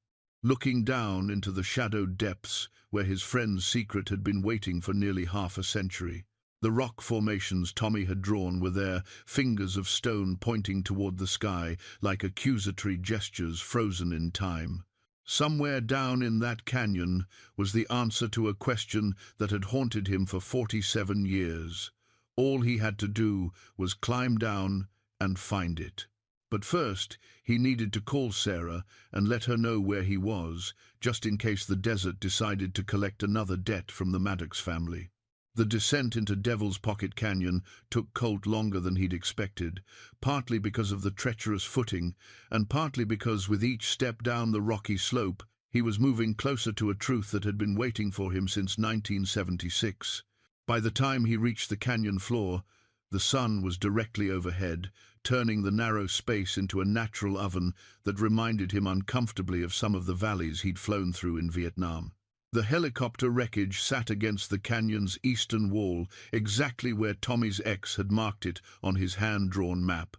S1: looking down into the shadowed depths where his friend's secret had been waiting for nearly half a century. The rock formations Tommy had drawn were there, fingers of stone pointing toward the sky like accusatory gestures frozen in time. Somewhere down in that canyon was the answer to a question that had haunted him for 47 years. All he had to do was climb down and find it. But first, he needed to call Sarah and let her know where he was, just in case the desert decided to collect another debt from the Maddox family. The descent into Devil's Pocket Canyon took Colt longer than he'd expected, partly because of the treacherous footing, and partly because with each step down the rocky slope, he was moving closer to a truth that had been waiting for him since 1976. By the time he reached the canyon floor, the sun was directly overhead, turning the narrow space into a natural oven that reminded him uncomfortably of some of the valleys he'd flown through in Vietnam. The helicopter wreckage sat against the canyon's eastern wall, exactly where Tommy's ex had marked it on his hand-drawn map.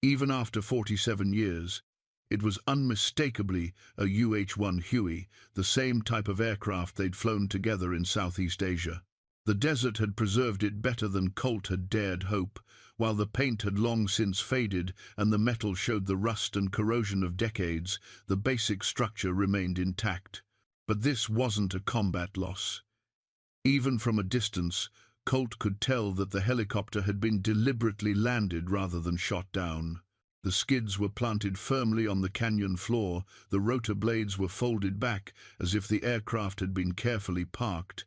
S1: Even after 47 years, it was unmistakably a UH-1 Huey, the same type of aircraft they'd flown together in Southeast Asia. The desert had preserved it better than Colt had dared hope. While the paint had long since faded and the metal showed the rust and corrosion of decades, the basic structure remained intact. But this wasn't a combat loss. Even from a distance, Colt could tell that the helicopter had been deliberately landed rather than shot down. The skids were planted firmly on the canyon floor, the rotor blades were folded back as if the aircraft had been carefully parked,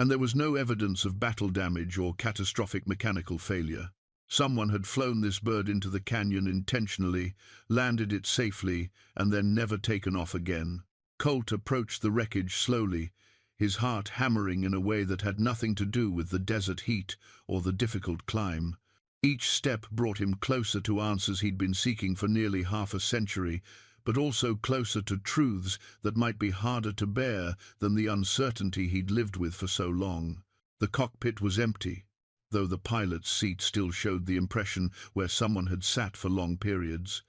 S1: and there was no evidence of battle damage or catastrophic mechanical failure. Someone had flown this bird into the canyon intentionally, landed it safely, and then never taken off again. Colt approached the wreckage slowly, his heart hammering in a way that had nothing to do with the desert heat or the difficult climb. Each step brought him closer to answers he'd been seeking for nearly half a century, but also closer to truths that might be harder to bear than the uncertainty he'd lived with for so long. The cockpit was empty, though the pilot's seat still showed the impression where someone had sat for long periods.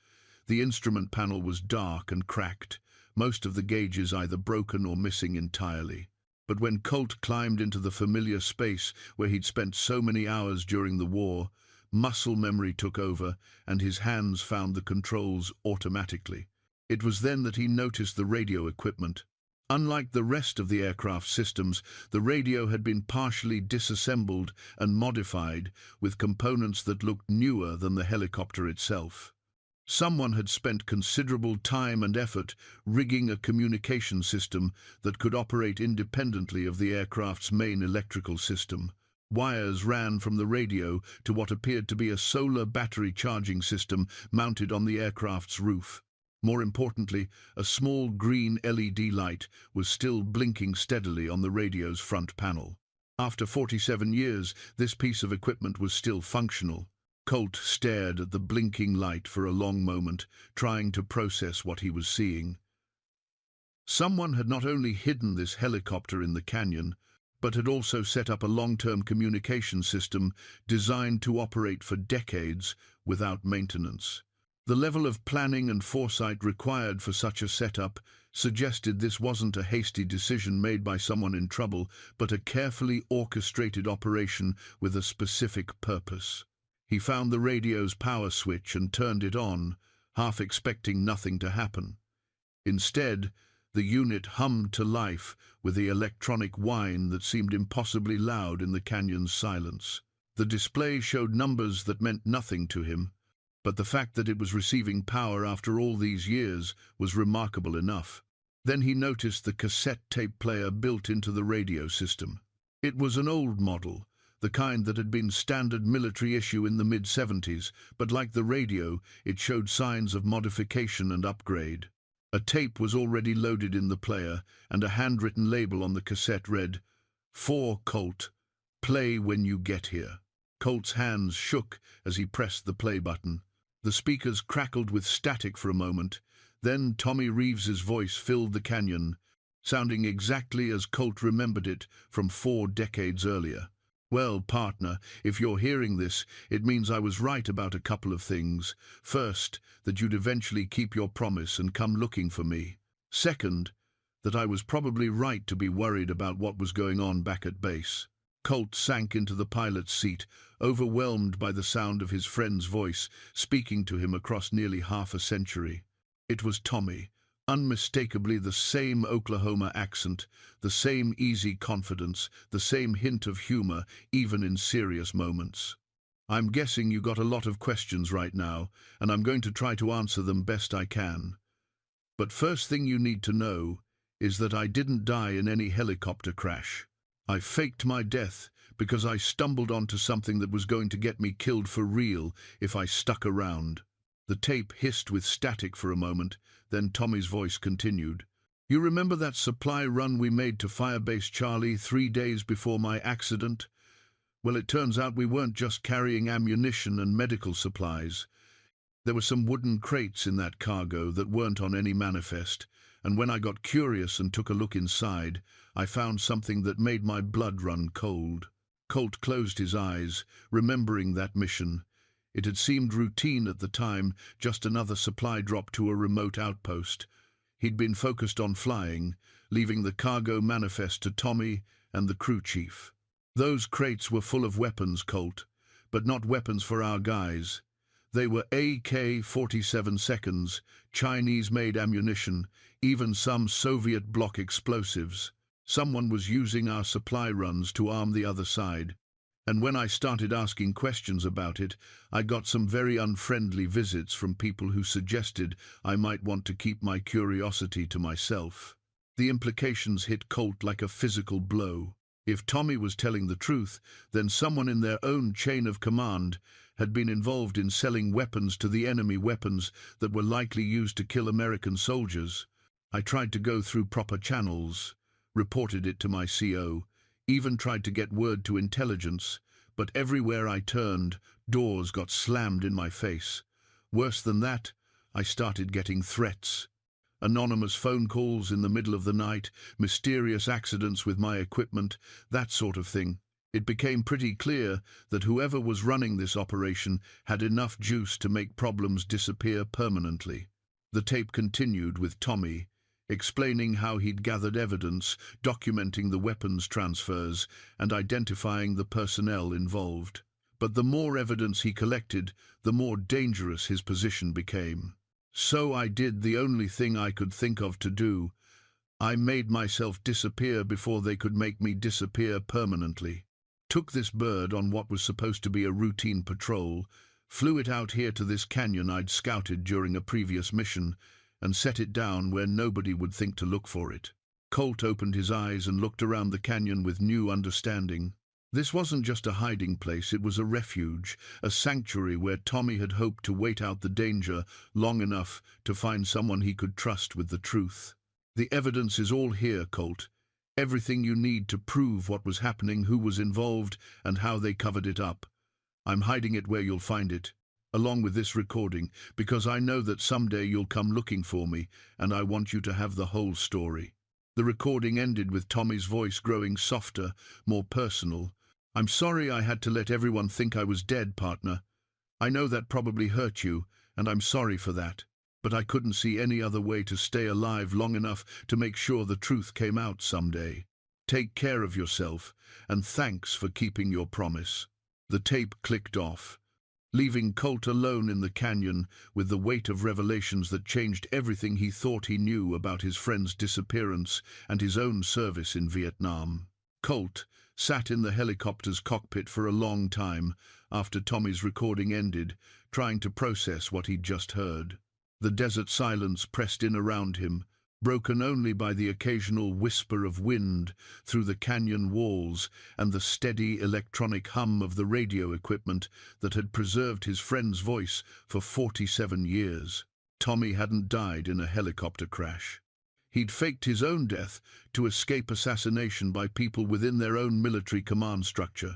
S1: The instrument panel was dark and cracked, most of the gauges either broken or missing entirely. But when Colt climbed into the familiar space where he'd spent so many hours during the war, muscle memory took over and his hands found the controls automatically. It was then that he noticed the radio equipment. Unlike the rest of the aircraft systems, the radio had been partially disassembled and modified with components that looked newer than the helicopter itself. Someone had spent considerable time and effort rigging a communication system that could operate independently of the aircraft's main electrical system. Wires ran from the radio to what appeared to be a solar battery charging system mounted on the aircraft's roof. More importantly, a small green LED light was still blinking steadily on the radio's front panel. After 47 years, this piece of equipment was still functional. Colt stared at the blinking light for a long moment, trying to process what he was seeing. Someone had not only hidden this helicopter in the canyon, but had also set up a long-term communication system designed to operate for decades without maintenance. The level of planning and foresight required for such a setup suggested this wasn't a hasty decision made by someone in trouble, but a carefully orchestrated operation with a specific purpose. He found the radio's power switch and turned it on, half expecting nothing to happen. Instead, the unit hummed to life with the electronic whine that seemed impossibly loud in the canyon's silence. The display showed numbers that meant nothing to him, but the fact that it was receiving power after all these years was remarkable enough. Then he noticed the cassette tape player built into the radio system. It was an old model, the kind that had been standard military issue in the mid-70s, but like the radio, it showed signs of modification and upgrade. A tape was already loaded in the player, and a handwritten label on the cassette read, "For Colt, play when you get here." Colt's hands shook as he pressed the play button. The speakers crackled with static for a moment, then Tommy Reeves's voice filled the canyon, sounding exactly as Colt remembered it from 4 decades earlier. "Well, partner, if you're hearing this, it means I was right about a couple of things. First, that you'd eventually keep your promise and come looking for me. Second, that I was probably right to be worried about what was going on back at base." Colt sank into the pilot's seat, overwhelmed by the sound of his friend's voice, speaking to him across nearly half a century. It was Tommy, unmistakably the same Oklahoma accent, the same easy confidence, the same hint of humor, even in serious moments. "I'm guessing you got a lot of questions right now, and I'm going to try to answer them best I can. But first thing you need to know is that I didn't die in any helicopter crash. I faked my death because I stumbled onto something that was going to get me killed for real if I stuck around." The tape hissed with static for a moment, then Tommy's voice continued. "You remember that supply run we made to Firebase Charlie 3 days before my accident? Well, it turns out we weren't just carrying ammunition and medical supplies. There were some wooden crates in that cargo that weren't on any manifest, and when I got curious and took a look inside, I found something that made my blood run cold." Colt closed his eyes, remembering that mission. It had seemed routine at the time, just another supply drop to a remote outpost. He'd been focused on flying, leaving the cargo manifest to Tommy and the crew chief. "Those crates were full of weapons, Colt, but not weapons for our guys. They were AK-47 seconds, Chinese-made ammunition, even some Soviet bloc explosives. Someone was using our supply runs to arm the other side. And when I started asking questions about it, I got some very unfriendly visits from people who suggested I might want to keep my curiosity to myself. The implications hit Colt like a physical blow. If Tommy was telling the truth, then someone in their own chain of command had been involved in selling weapons to the enemy, weapons that were likely used to kill American soldiers. I tried to go through proper channels, reported it to my CO, even tried to get word to intelligence, but everywhere I turned, doors got slammed in my face. Worse than that, I started getting threats. Anonymous phone calls in the middle of the night, mysterious accidents with my equipment, that sort of thing. It became pretty clear that whoever was running this operation had enough juice to make problems disappear permanently. The tape continued with Tommy, explaining how he'd gathered evidence, documenting the weapons transfers, and identifying the personnel involved. But the more evidence he collected, the more dangerous his position became. So I did the only thing I could think of to do. I made myself disappear before they could make me disappear permanently. Took this bird on what was supposed to be a routine patrol, flew it out here to this canyon I'd scouted during a previous mission, and set it down where nobody would think to look for it. Colt opened his eyes and looked around the canyon with new understanding. This wasn't just a hiding place, it was a refuge, a sanctuary where Tommy had hoped to wait out the danger long enough to find someone he could trust with the truth. The evidence is all here, Colt. Everything you need to prove what was happening, who was involved, and how they covered it up. I'm hiding it where you'll find it, along with this recording, because I know that someday you'll come looking for me, and I want you to have the whole story. The recording ended with Tommy's voice growing softer, more personal. I'm sorry I had to let everyone think I was dead, partner. I know that probably hurt you, and I'm sorry for that. But I couldn't see any other way to stay alive long enough to make sure the truth came out someday. Take care of yourself, and thanks for keeping your promise. The tape clicked off, leaving Colt alone in the canyon with the weight of revelations that changed everything he thought he knew about his friend's disappearance and his own service in Vietnam. Colt sat in the helicopter's cockpit for a long time after Tommy's recording ended, trying to process what he'd just heard. The desert silence pressed in around him, broken only by the occasional whisper of wind through the canyon walls and the steady electronic hum of the radio equipment that had preserved his friend's voice for 47 years. Tommy hadn't died in a helicopter crash. He'd faked his own death to escape assassination by people within their own military command structure.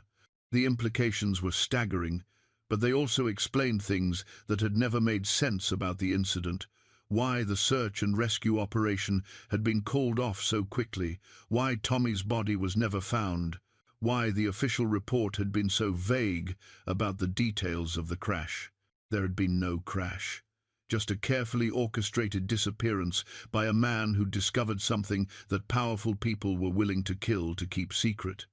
S1: The implications were staggering, but they also explained things that had never made sense about the incident. Why the search and rescue operation had been called off so quickly, why Tommy's body was never found, why the official report had been so vague about the details of the crash. There had been no crash. Just a carefully orchestrated disappearance by a man who discovered something that powerful people were willing to kill to keep secret.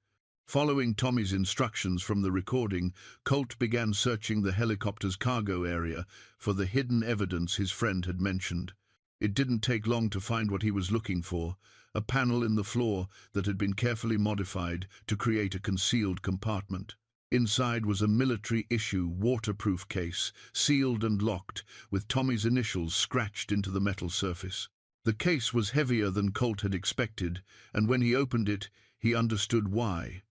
S1: Following Tommy's instructions from the recording, Colt began searching the helicopter's cargo area for the hidden evidence his friend had mentioned. It didn't take long to find what he was looking for, a panel in the floor that had been carefully modified to create a concealed compartment. Inside was a military-issue waterproof case, sealed and locked, with Tommy's initials scratched into the metal surface. The case was heavier than Colt had expected, and when he opened it, he understood why.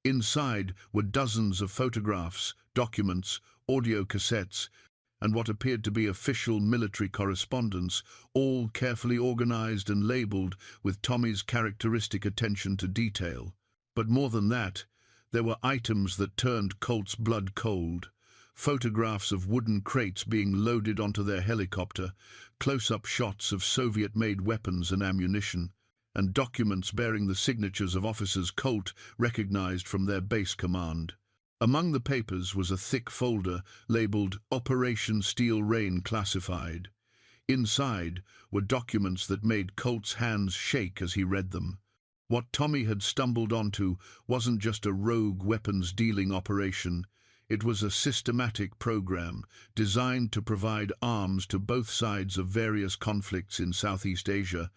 S1: Inside were dozens of photographs, documents, audio cassettes, and what appeared to be official military correspondence, all carefully organized and labeled with Tommy's characteristic attention to detail. But more than that, there were items that turned Colt's blood cold. Photographs of wooden crates being loaded onto their helicopter, close-up shots of Soviet-made weapons and ammunition, and documents bearing the signatures of officers Colt recognized from their base command. Among the papers was a thick folder labeled Operation Steel Rain Classified. Inside were documents that made Colt's hands shake as he read them. What Tommy had stumbled onto wasn't just a rogue weapons-dealing operation. It was a systematic program designed to provide arms to both sides of various conflicts in Southeast Asia,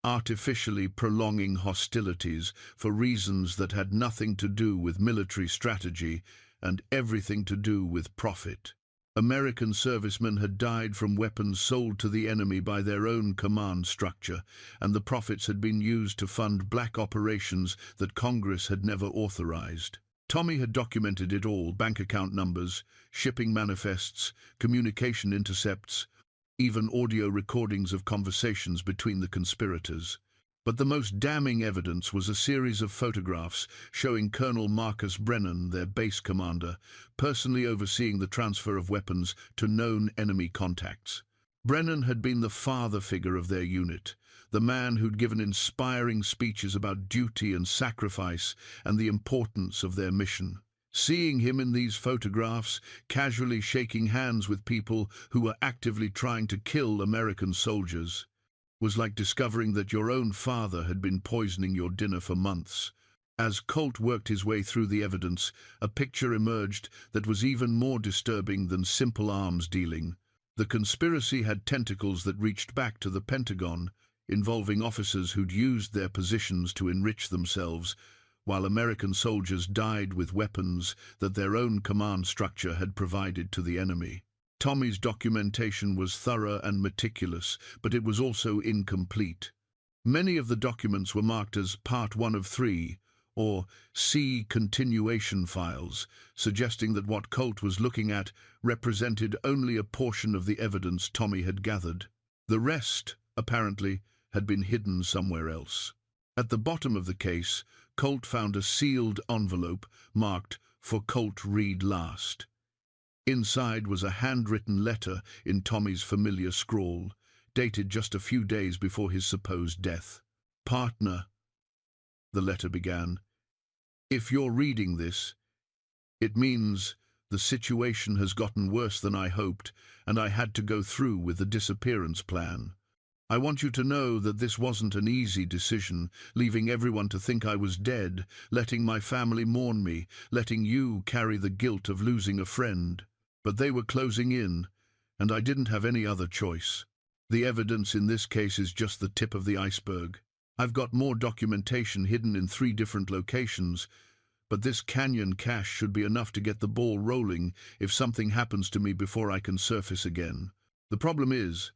S1: artificially prolonging hostilities for reasons that had nothing to do with military strategy and everything to do with profit. American servicemen had died from weapons sold to the enemy by their own command structure, and the profits had been used to fund black operations that Congress had never authorized. Tommy had documented it all: bank account numbers, shipping manifests, communication intercepts, even audio recordings of conversations between the conspirators. But the most damning evidence was a series of photographs showing Colonel Marcus Brennan, their base commander, personally overseeing the transfer of weapons to known enemy contacts. Brennan had been the father figure of their unit, the man who'd given inspiring speeches about duty and sacrifice and the importance of their mission. Seeing him in these photographs, casually shaking hands with people who were actively trying to kill American soldiers, was like discovering that your own father had been poisoning your dinner for months. As Colt worked his way through the evidence, a picture emerged that was even more disturbing than simple arms dealing. The conspiracy had tentacles that reached back to the Pentagon, involving officers who'd used their positions to enrich themselves, while American soldiers died with weapons that their own command structure had provided to the enemy. Tommy's documentation was thorough and meticulous, but it was also incomplete. Many of the documents were marked as Part 1 of 3, or C continuation files, suggesting that what Colt was looking at represented only a portion of the evidence Tommy had gathered. The rest, apparently, had been hidden somewhere else. At the bottom of the case, Colt found a sealed envelope marked "For Colt Read Last." Inside was a handwritten letter in Tommy's familiar scrawl, dated just a few days before his supposed death. "Partner," the letter began, "if you're reading this, it means the situation has gotten worse than I hoped, and I had to go through with the disappearance plan. I want you to know that this wasn't an easy decision, leaving everyone to think I was dead, letting my family mourn me, letting you carry the guilt of losing a friend. But they were closing in, and I didn't have any other choice. The evidence in this case is just the tip of the iceberg. I've got more documentation hidden in 3 different locations, but this canyon cache should be enough to get the ball rolling if something happens to me before I can surface again. The problem is,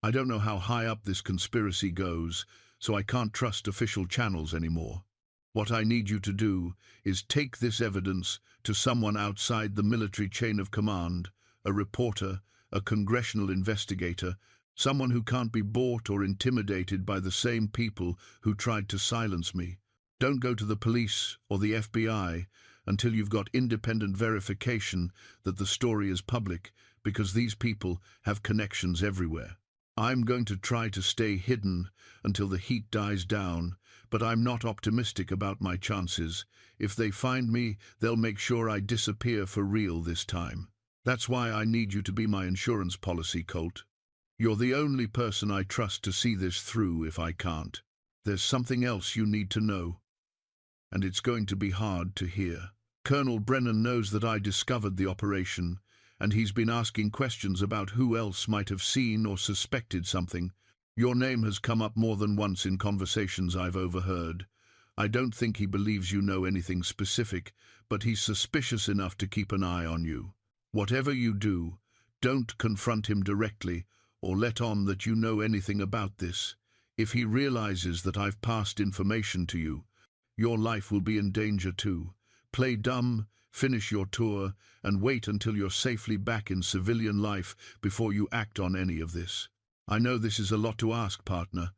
S1: I don't know how high up this conspiracy goes, so I can't trust official channels anymore. What I need you to do is take this evidence to someone outside the military chain of command, a reporter, a congressional investigator, someone who can't be bought or intimidated by the same people who tried to silence me. Don't go to the police or the FBI until you've got independent verification that the story is public, because these people have connections everywhere. I'm going to try to stay hidden until the heat dies down, but I'm not optimistic about my chances. If they find me, they'll make sure I disappear for real this time. That's why I need you to be my insurance policy, Colt. You're the only person I trust to see this through if I can't. There's something else you need to know, and it's going to be hard to hear. Colonel Brennan knows that I discovered the operation, and he's been asking questions about who else might have seen or suspected something. Your name has come up more than once in conversations I've overheard. I don't think he believes you know anything specific, but he's suspicious enough to keep an eye on you. Whatever you do, don't confront him directly or let on that you know anything about this. If he realizes that I've passed information to you, your life will be in danger too. Play dumb, finish your tour, and wait until you're safely back in civilian life before you act on any of this. I know this is a lot to ask, partner.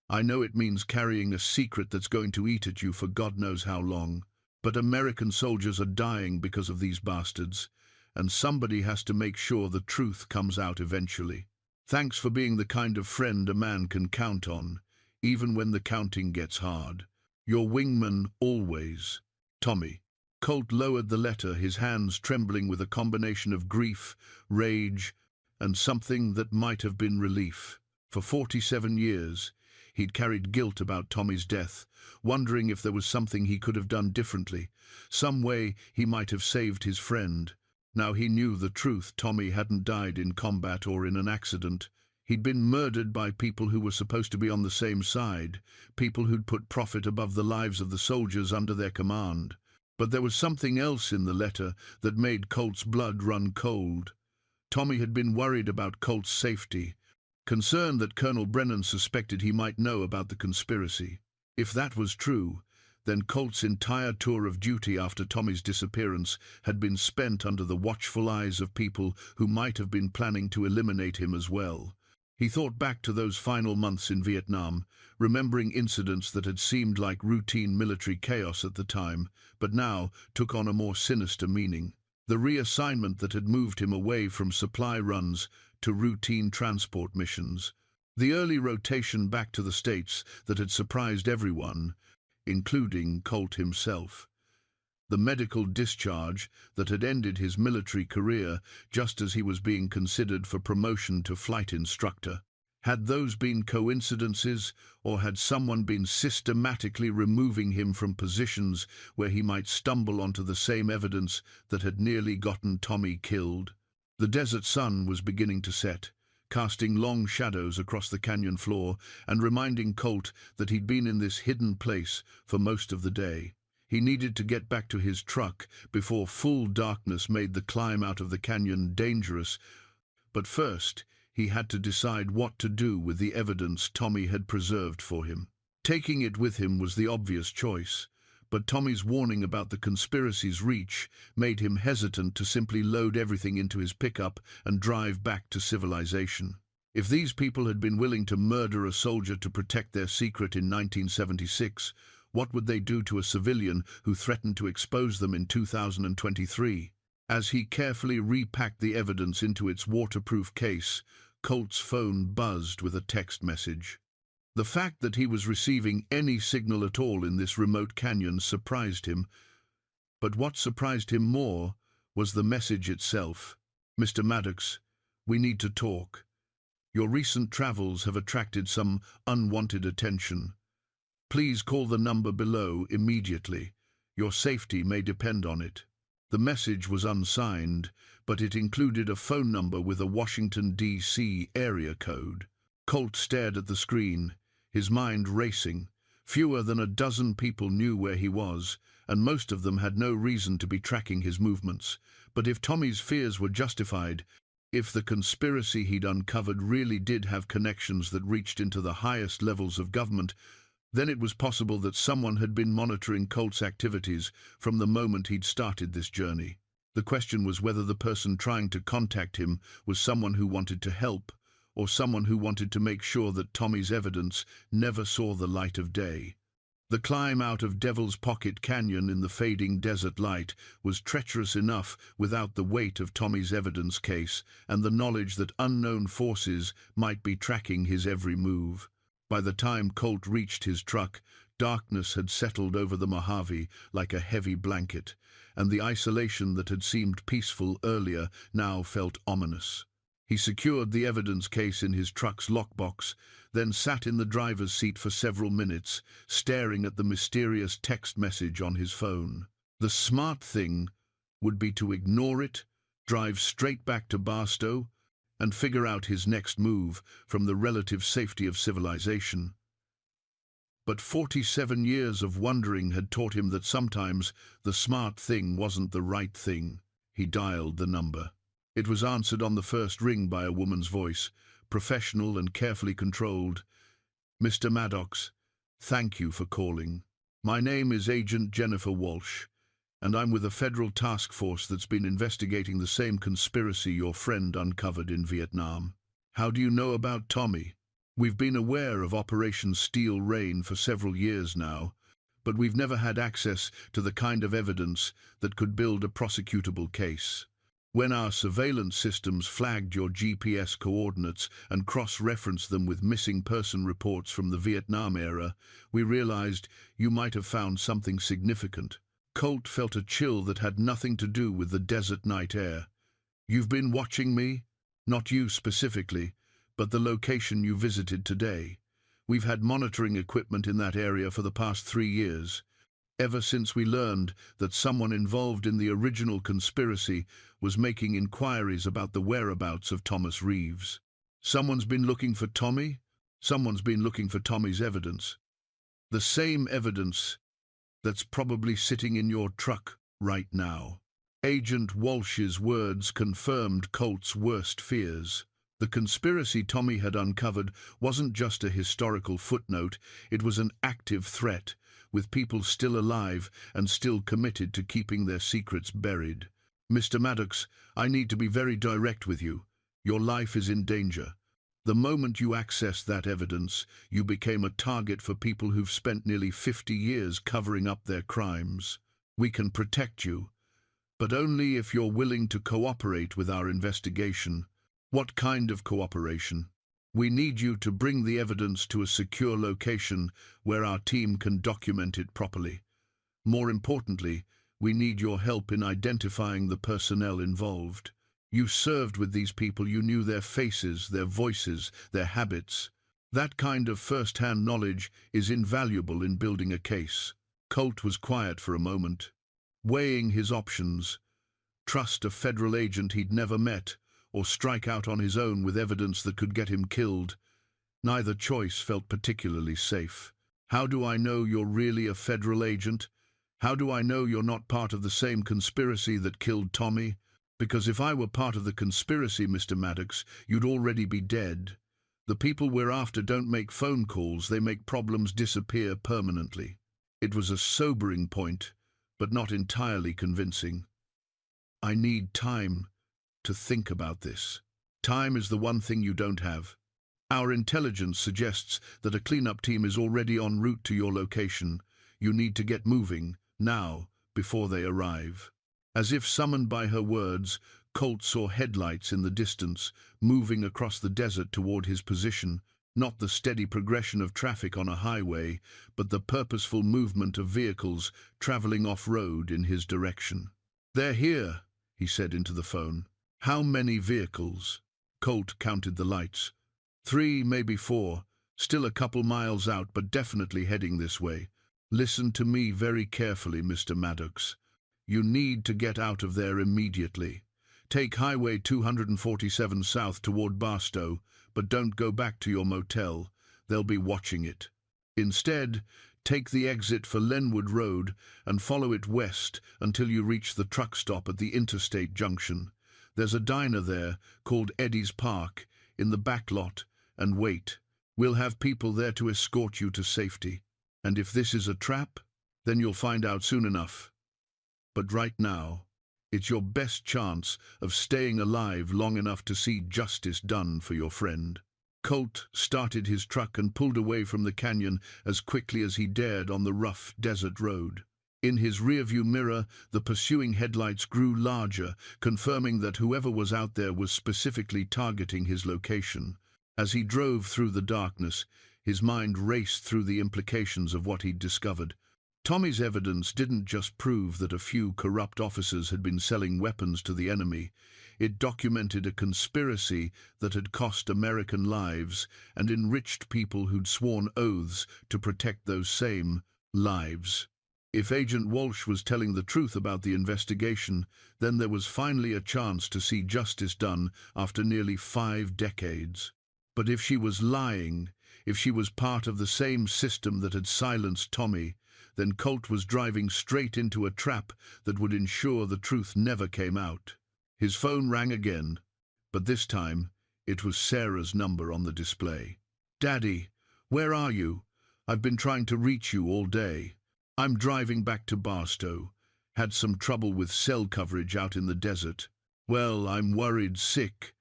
S1: I know it means carrying a secret that's going to eat at you for God knows how long. But American soldiers are dying because of these bastards, and somebody has to make sure the truth comes out eventually. Thanks for being the kind of friend a man can count on, even when the counting gets hard. Your wingman always, Tommy. Colt lowered the letter, his hands trembling with a combination of grief, rage, and something that might have been relief. For 47 years, he'd carried guilt about Tommy's death, wondering if there was something he could have done differently, some way he might have saved his friend. Now he knew the truth: Tommy hadn't died in combat or in an accident. He'd been murdered by people who were supposed to be on the same side, people who'd put profit above the lives of the soldiers under their command. But there was something else in the letter that made Colt's blood run cold. Tommy had been worried about Colt's safety, concerned that Colonel Brennan suspected he might know about the conspiracy. If that was true, then Colt's entire tour of duty after Tommy's disappearance had been spent under the watchful eyes of people who might have been planning to eliminate him as well. He thought back to those final months in Vietnam, remembering incidents that had seemed like routine military chaos at the time, but now took on a more sinister meaning. The reassignment that had moved him away from supply runs to routine transport missions. The early rotation back to the States that had surprised everyone, including Colt himself. The medical discharge that had ended his military career just as he was being considered for promotion to flight instructor. Had those been coincidences, or had someone been systematically removing him from positions where he might stumble onto the same evidence that had nearly gotten Tommy killed? The desert sun was beginning to set, casting long shadows across the canyon floor and reminding Colt that he'd been in this hidden place for most of the day. He needed to get back to his truck before full darkness made the climb out of the canyon dangerous. But first, he had to decide what to do with the evidence Tommy had preserved for him. Taking it with him was the obvious choice, but Tommy's warning about the conspiracy's reach made him hesitant to simply load everything into his pickup and drive back to civilization. If these people had been willing to murder a soldier to protect their secret in 1976, what would they do to a civilian who threatened to expose them in 2023? As he carefully repacked the evidence into its waterproof case, Colt's phone buzzed with a text message. The fact that he was receiving any signal at all in this remote canyon surprised him, but what surprised him more was the message itself. "Mr. Maddox, we need to talk. Your recent travels have attracted some unwanted attention. Please call the number below immediately. Your safety may depend on it." The message was unsigned, but it included a phone number with a Washington, D.C. area code. Colt stared at the screen, his mind racing. Fewer than a dozen people knew where he was, and most of them had no reason to be tracking his movements. But if Tommy's fears were justified, if the conspiracy he'd uncovered really did have connections that reached into the highest levels of government, then it was possible that someone had been monitoring Colt's activities from the moment he'd started this journey. The question was whether the person trying to contact him was someone who wanted to help, or someone who wanted to make sure that Tommy's evidence never saw the light of day. The climb out of Devil's Pocket Canyon in the fading desert light was treacherous enough without the weight of Tommy's evidence case and the knowledge that unknown forces might be tracking his every move. By the time Colt reached his truck, darkness had settled over the Mojave like a heavy blanket, and the isolation that had seemed peaceful earlier now felt ominous. He secured the evidence case in his truck's lockbox, then sat in the driver's seat for several minutes, staring at the mysterious text message on his phone. The smart thing would be to ignore it, drive straight back to Barstow, and figure out his next move from the relative safety of civilization. But 47 years of wondering had taught him that sometimes the smart thing wasn't the right thing. He dialed the number. It was answered on the first ring by a woman's voice, professional and carefully controlled. "Mr. Maddox, thank you for calling. My name is Agent Jennifer Walsh, and I'm with a federal task force that's been investigating the same conspiracy your friend uncovered in Vietnam. How do you know about Tommy? We've been aware of Operation Steel Rain for several years now, but we've never had access to the kind of evidence that could build a prosecutable case. When our surveillance systems flagged your GPS coordinates and cross-referenced them with missing person reports from the Vietnam era, we realized you might have found something significant." Colt felt a chill that had nothing to do with the desert night air. "You've been watching me? Not you specifically, but the location you visited today. We've had monitoring equipment in that area for the past 3 years, ever since we learned that someone involved in the original conspiracy was making inquiries about the whereabouts of Thomas Reeves." Someone's been looking for Tommy? Someone's been looking for Tommy's evidence. The same evidence that's probably sitting in your truck right now. Agent Walsh's words confirmed Colt's worst fears. The conspiracy Tommy had uncovered wasn't just a historical footnote, it was an active threat, with people still alive and still committed to keeping their secrets buried. Mr. Maddox, I need to be very direct with you. Your life is in danger. The moment you accessed that evidence, you became a target for people who've spent nearly 50 years covering up their crimes. We can protect you, but only if you're willing to cooperate with our investigation. What kind of cooperation? We need you to bring the evidence to a secure location where our team can document it properly. More importantly, we need your help in identifying the personnel involved. You served with these people, you knew their faces, their voices, their habits. That kind of first-hand knowledge is invaluable in building a case. Colt was quiet for a moment, weighing his options. Trust a federal agent he'd never met, or strike out on his own with evidence that could get him killed. Neither choice felt particularly safe. How do I know you're really a federal agent? How do I know you're not part of the same conspiracy that killed Tommy? Because if I were part of the conspiracy, Mr. Maddox, you'd already be dead. The people we're after don't make phone calls, they make problems disappear permanently. It was a sobering point, but not entirely convincing. I need time to think about this. Time is the one thing you don't have. Our intelligence suggests that a cleanup team is already en route to your location. You need to get moving, now, before they arrive. As if summoned by her words, Colt saw headlights in the distance, moving across the desert toward his position, not the steady progression of traffic on a highway, but the purposeful movement of vehicles traveling off-road in his direction. "They're here," he said into the phone. "How many vehicles?" Colt counted the lights. 3, maybe 4, still a couple miles out, but definitely heading this way. Listen to me very carefully, Mr. Maddox. You need to get out of there immediately. Take Highway 247 south toward Barstow, but don't go back to your motel. They'll be watching it. Instead, take the exit for Lenwood Road and follow it west until you reach the truck stop at the interstate junction. There's a diner there called Eddie's Park in the back lot, and wait. We'll have people there to escort you to safety. And if this is a trap, then you'll find out soon enough. But right now, it's your best chance of staying alive long enough to see justice done for your friend." Colt started his truck and pulled away from the canyon as quickly as he dared on the rough desert road. In his rearview mirror, the pursuing headlights grew larger, confirming that whoever was out there was specifically targeting his location. As he drove through the darkness, his mind raced through the implications of what he'd discovered. Tommy's evidence didn't just prove that a few corrupt officers had been selling weapons to the enemy. It documented a conspiracy that had cost American lives and enriched people who'd sworn oaths to protect those same lives. If Agent Walsh was telling the truth about the investigation, then there was finally a chance to see justice done after nearly 5 decades. But if she was lying, if she was part of the same system that had silenced Tommy, then Colt was driving straight into a trap that would ensure the truth never came out. His phone rang again, but this time it was Sarah's number on the display. "Daddy, where are you? I've been trying to reach you all day. I'm driving back to Barstow. Had some trouble with cell coverage out in the desert. Well, I'm worried sick.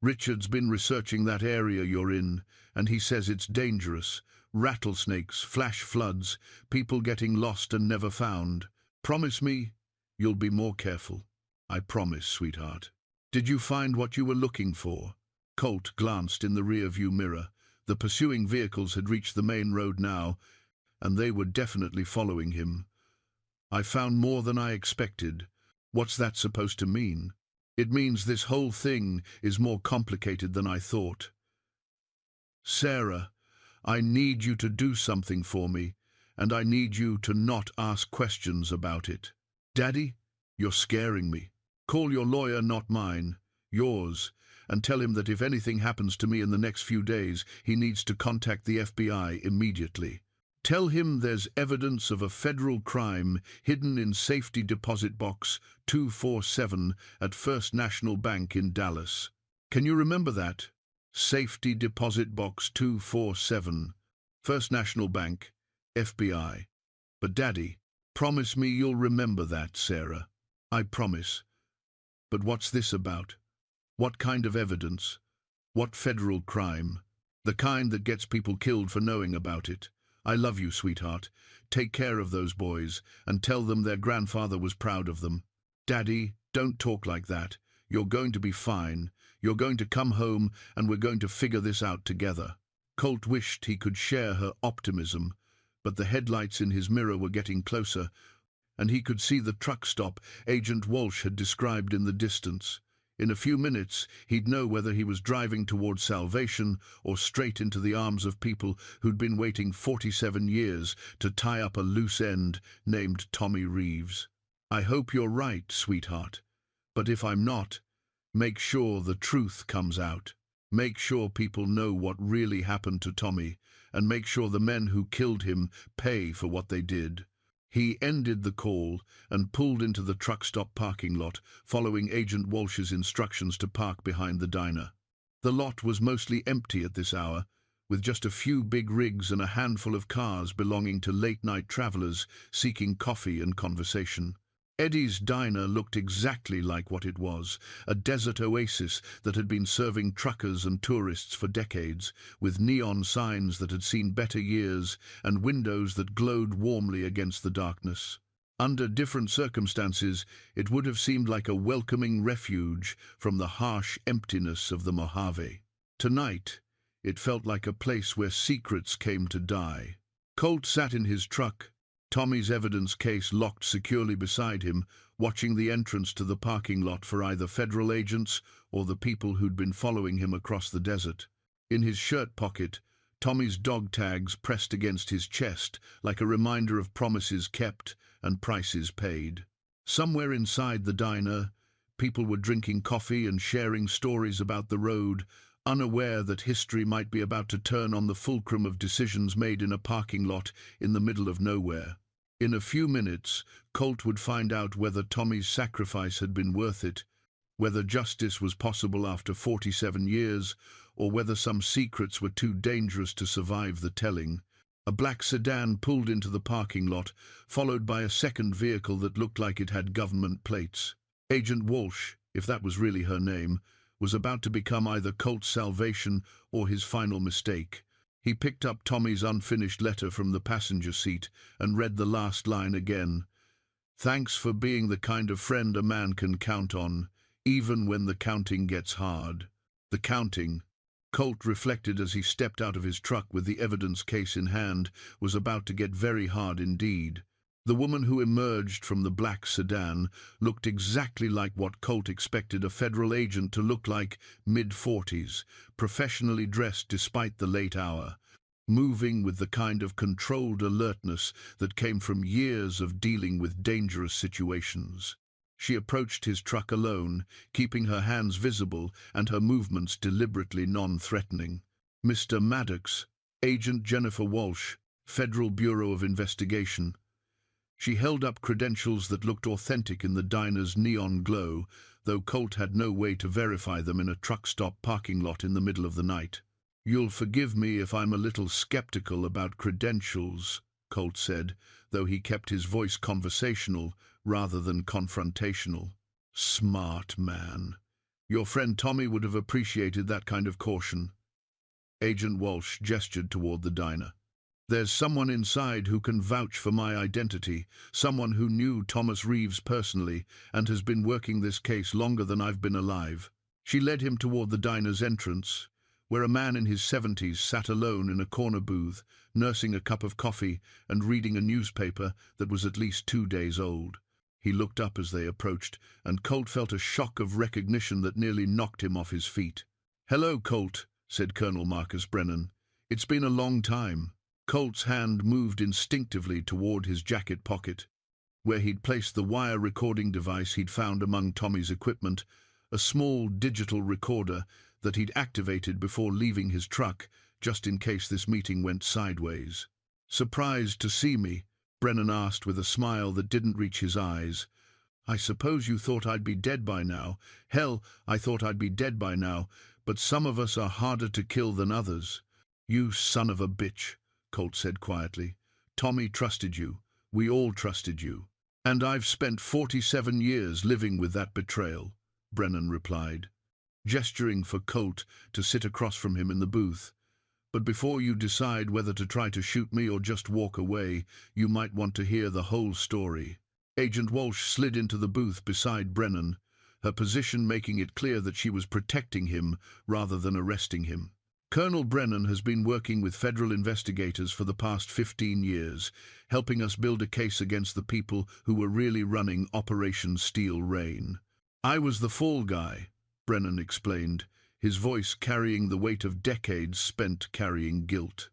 S1: Richard's been researching that area you're in, and he says it's dangerous. Rattlesnakes, flash floods, people getting lost and never found. Promise me you'll be more careful." "I promise, sweetheart." "Did you find what you were looking for?" Colt glanced in the rear-view mirror. The pursuing vehicles had reached the main road now, and they were definitely following him. "I found more than I expected." "What's that supposed to mean?" "It means this whole thing is more complicated than I thought." "Sarah, I need you to do something for me, and I need you to not ask questions about it." "Daddy, you're scaring me." "Call your lawyer, not mine. Yours. and tell him that if anything happens to me in the next few days, he needs to contact the FBI immediately. Tell him there's evidence of a federal crime hidden in Safety Deposit Box 247 at First National Bank in Dallas. Can you remember that? Safety Deposit Box 247, First National Bank, FBI. But Daddy, promise me you'll remember that, Sarah. I promise. But what's this about? What kind of evidence? What federal crime? The kind that gets people killed for knowing about it. I love you, sweetheart. Take care of those boys and tell them their grandfather was proud of them. Daddy, don't talk like that. You're going to be fine. You're going to come home and we're going to figure this out together. Colt wished he could share her optimism, but the headlights in his mirror were getting closer, and he could see the truck stop Agent Walsh had described in the distance. In a few minutes, he'd know whether he was driving towards salvation or straight into the arms of people who'd been waiting 47 years to tie up a loose end named Tommy Reeves. I hope you're right, sweetheart. But if I'm not, make sure the truth comes out. Make sure people know what really happened to Tommy, and make sure the men who killed him pay for what they did. He ended the call and pulled into the truck stop parking lot, following Agent Walsh's instructions to park behind the diner. The lot was mostly empty at this hour, with just a few big rigs and a handful of cars belonging to late-night travelers seeking coffee and conversation. Eddie's diner looked exactly like what it was, a desert oasis that had been serving truckers and tourists for decades, with neon signs that had seen better years and windows that glowed warmly against the darkness. Under different circumstances, it would have seemed like a welcoming refuge from the harsh emptiness of the Mojave. Tonight, it felt like a place where secrets came to die. Colt sat in his truck, Tommy's evidence case locked securely beside him, watching the entrance to the parking lot for either federal agents or the people who'd been following him across the desert. In his shirt pocket, Tommy's dog tags pressed against his chest like a reminder of promises kept and prices paid. Somewhere inside the diner, people were drinking coffee and sharing stories about the road, unaware that history might be about to turn on the fulcrum of decisions made in a parking lot in the middle of nowhere. In a few minutes, Colt would find out whether Tommy's sacrifice had been worth it, whether justice was possible after 47 years, or whether some secrets were too dangerous to survive the telling. A black sedan pulled into the parking lot, followed by a second vehicle that looked like it had government plates. Agent Walsh, if that was really her name, was about to become either Colt's salvation or his final mistake. He picked up Tommy's unfinished letter from the passenger seat and read the last line again. "Thanks for being the kind of friend a man can count on, even when the counting gets hard." The counting, Colt reflected as he stepped out of his truck with the evidence case in hand, was about to get very hard indeed. The woman who emerged from the black sedan looked exactly like what Colt expected a federal agent to look like, mid-40s, professionally dressed despite the late hour, moving with the kind of controlled alertness that came from years of dealing with dangerous situations. She approached his truck alone, keeping her hands visible and her movements deliberately non-threatening. "Mr. Maddox, Agent Jennifer Walsh, Federal Bureau of Investigation." She held up credentials that looked authentic in the diner's neon glow, though Colt had no way to verify them in a truck stop parking lot in the middle of the night. "You'll forgive me if I'm a little skeptical about credentials," Colt said, though he kept his voice conversational rather than confrontational. "Smart man. Your friend Tommy would have appreciated that kind of caution." Agent Walsh gestured toward the diner. "There's someone inside who can vouch for my identity, someone who knew Thomas Reeves personally and has been working this case longer than I've been alive." She led him toward the diner's entrance, where a man in his 70s sat alone in a corner booth, nursing a cup of coffee and reading a newspaper that was at least 2 days old. He looked up as they approached, and Colt felt a shock of recognition that nearly knocked him off his feet. "Hello, Colt," said Colonel Marcus Brennan. "It's been a long time." Colt's hand moved instinctively toward his jacket pocket, where he'd placed the wire recording device he'd found among Tommy's equipment, a small digital recorder that he'd activated before leaving his truck, just in case this meeting went sideways. "Surprised to see me?" Brennan asked with a smile that didn't reach his eyes. "I suppose you thought I'd be dead by now. Hell, I thought I'd be dead by now, but some of us are harder to kill than others." "You son of a bitch," Colt said quietly. "Tommy trusted you. We all trusted you. And I've spent 47 years living with that betrayal," Brennan replied, gesturing for Colt to sit across from him in the booth. "But before you decide whether to try to shoot me or just walk away, you might want to hear the whole story." Agent Walsh slid into the booth beside Brennan, her position making it clear that she was protecting him rather than arresting him. "Colonel Brennan has been working with federal investigators for the past 15 years, helping us build a case against the people who were really running Operation Steel Rain. I was the fall guy," Brennan explained, his voice carrying the weight of decades spent carrying guilt.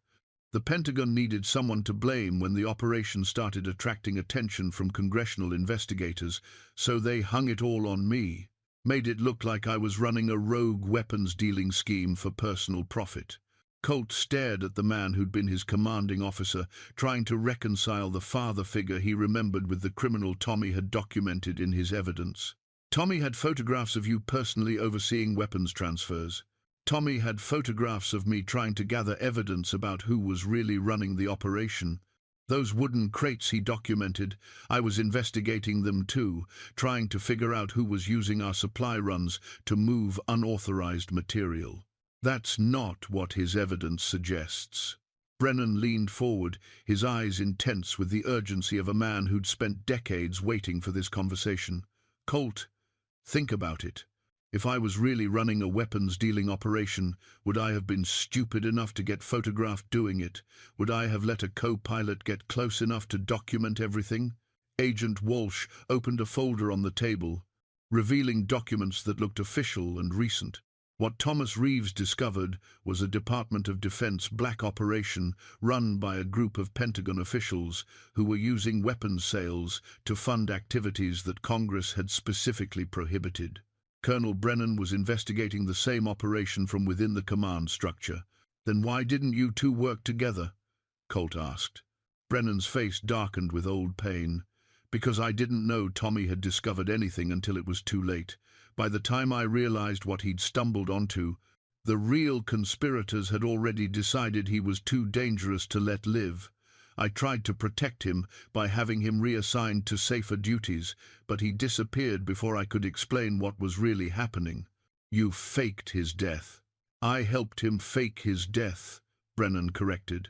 S1: "The Pentagon needed someone to blame when the operation started attracting attention from congressional investigators, so they hung it all on me. Made it look like I was running a rogue weapons-dealing scheme for personal profit." Colt stared at the man who'd been his commanding officer, trying to reconcile the father figure he remembered with the criminal Tommy had documented in his evidence. "Tommy had photographs of you personally overseeing weapons transfers. Tommy had photographs of me trying to gather evidence about who was really running the operation. Those wooden crates he documented, I was investigating them too, trying to figure out who was using our supply runs to move unauthorized material. That's not what his evidence suggests." Brennan leaned forward, his eyes intense with the urgency of a man who'd spent decades waiting for this conversation. "Colt, think about it. If I was really running a weapons-dealing operation, would I have been stupid enough to get photographed doing it? Would I have let a co-pilot get close enough to document everything?" Agent Walsh opened a folder on the table, revealing documents that looked official and recent. What Thomas Reeves discovered was a Department of Defense black operation run by a group of Pentagon officials who were using weapons sales to fund activities that Congress had specifically prohibited. Colonel Brennan was investigating the same operation from within the command structure. "Then why didn't you two work together?" Colt asked. Brennan's face darkened with old pain. "Because I didn't know Tommy had discovered anything until it was too late. By the time I realized what he'd stumbled onto, the real conspirators had already decided he was too dangerous to let live. I tried to protect him by having him reassigned to safer duties, but he disappeared before I could explain what was really happening." "You faked his death." "I helped him fake his death," Brennan corrected.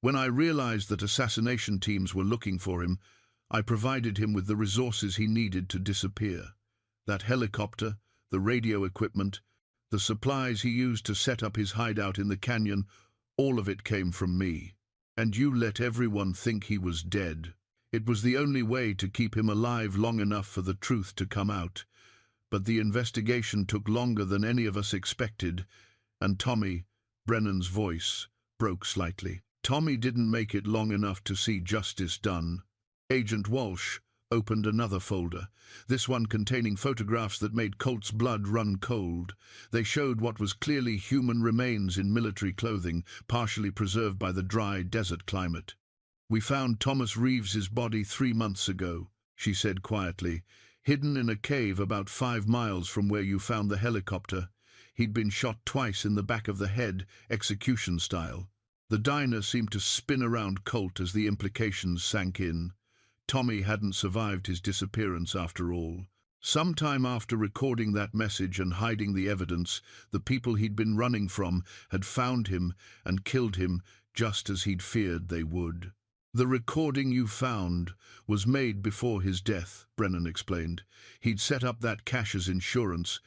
S1: "When I realized that assassination teams were looking for him, I provided him with the resources he needed to disappear. That helicopter, the radio equipment, the supplies he used to set up his hideout in the canyon, all of it came from me. And you let everyone think he was dead. It was the only way to keep him alive long enough for the truth to come out. But the investigation took longer than any of us expected, and Tommy," Brennan's voice broke slightly, "Tommy didn't make it long enough to see justice done." Agent Walsh opened another folder, this one containing photographs that made Colt's blood run cold. They showed what was clearly human remains in military clothing, partially preserved by the dry desert climate. "We found Thomas Reeves's body 3 months ago," she said quietly, "hidden in a cave about 5 miles from where you found the helicopter. He'd been shot twice in the back of the head, execution style." The diner seemed to spin around Colt as the implications sank in. Tommy hadn't survived his disappearance after all. Sometime after recording that message and hiding the evidence, the people he'd been running from had found him and killed him just as he'd feared they would. "The recording you found was made before his death," Brennan explained. "He'd set up that cache as insurance,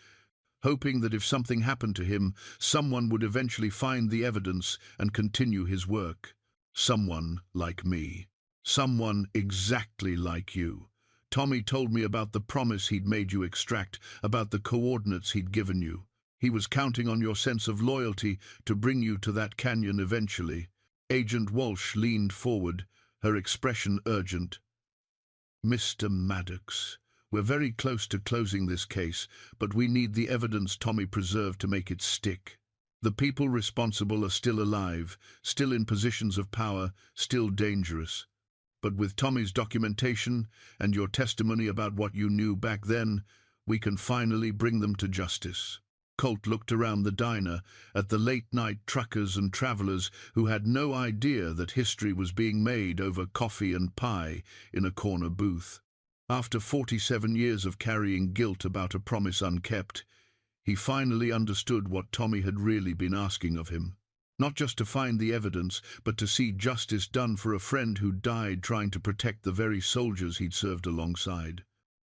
S1: hoping that if something happened to him, someone would eventually find the evidence and continue his work. Someone like me. Someone exactly like you. Tommy told me about the promise he'd made you extract, about the coordinates he'd given you. He was counting on your sense of loyalty to bring you to that canyon eventually." Agent Walsh leaned forward, her expression urgent. "Mr. Maddox, We're very close to closing this case, but we need the evidence Tommy preserved to make it stick. The people responsible are still alive, still in positions of power, still dangerous. But with Tommy's documentation and your testimony about what you knew back then, we can finally bring them to justice." Colt looked around the diner at the late-night truckers and travelers who had no idea that history was being made over coffee and pie in a corner booth. After 47 years of carrying guilt about a promise unkept, he finally understood what Tommy had really been asking of him. Not just to find the evidence, but to see justice done for a friend who died trying to protect the very soldiers he'd served alongside.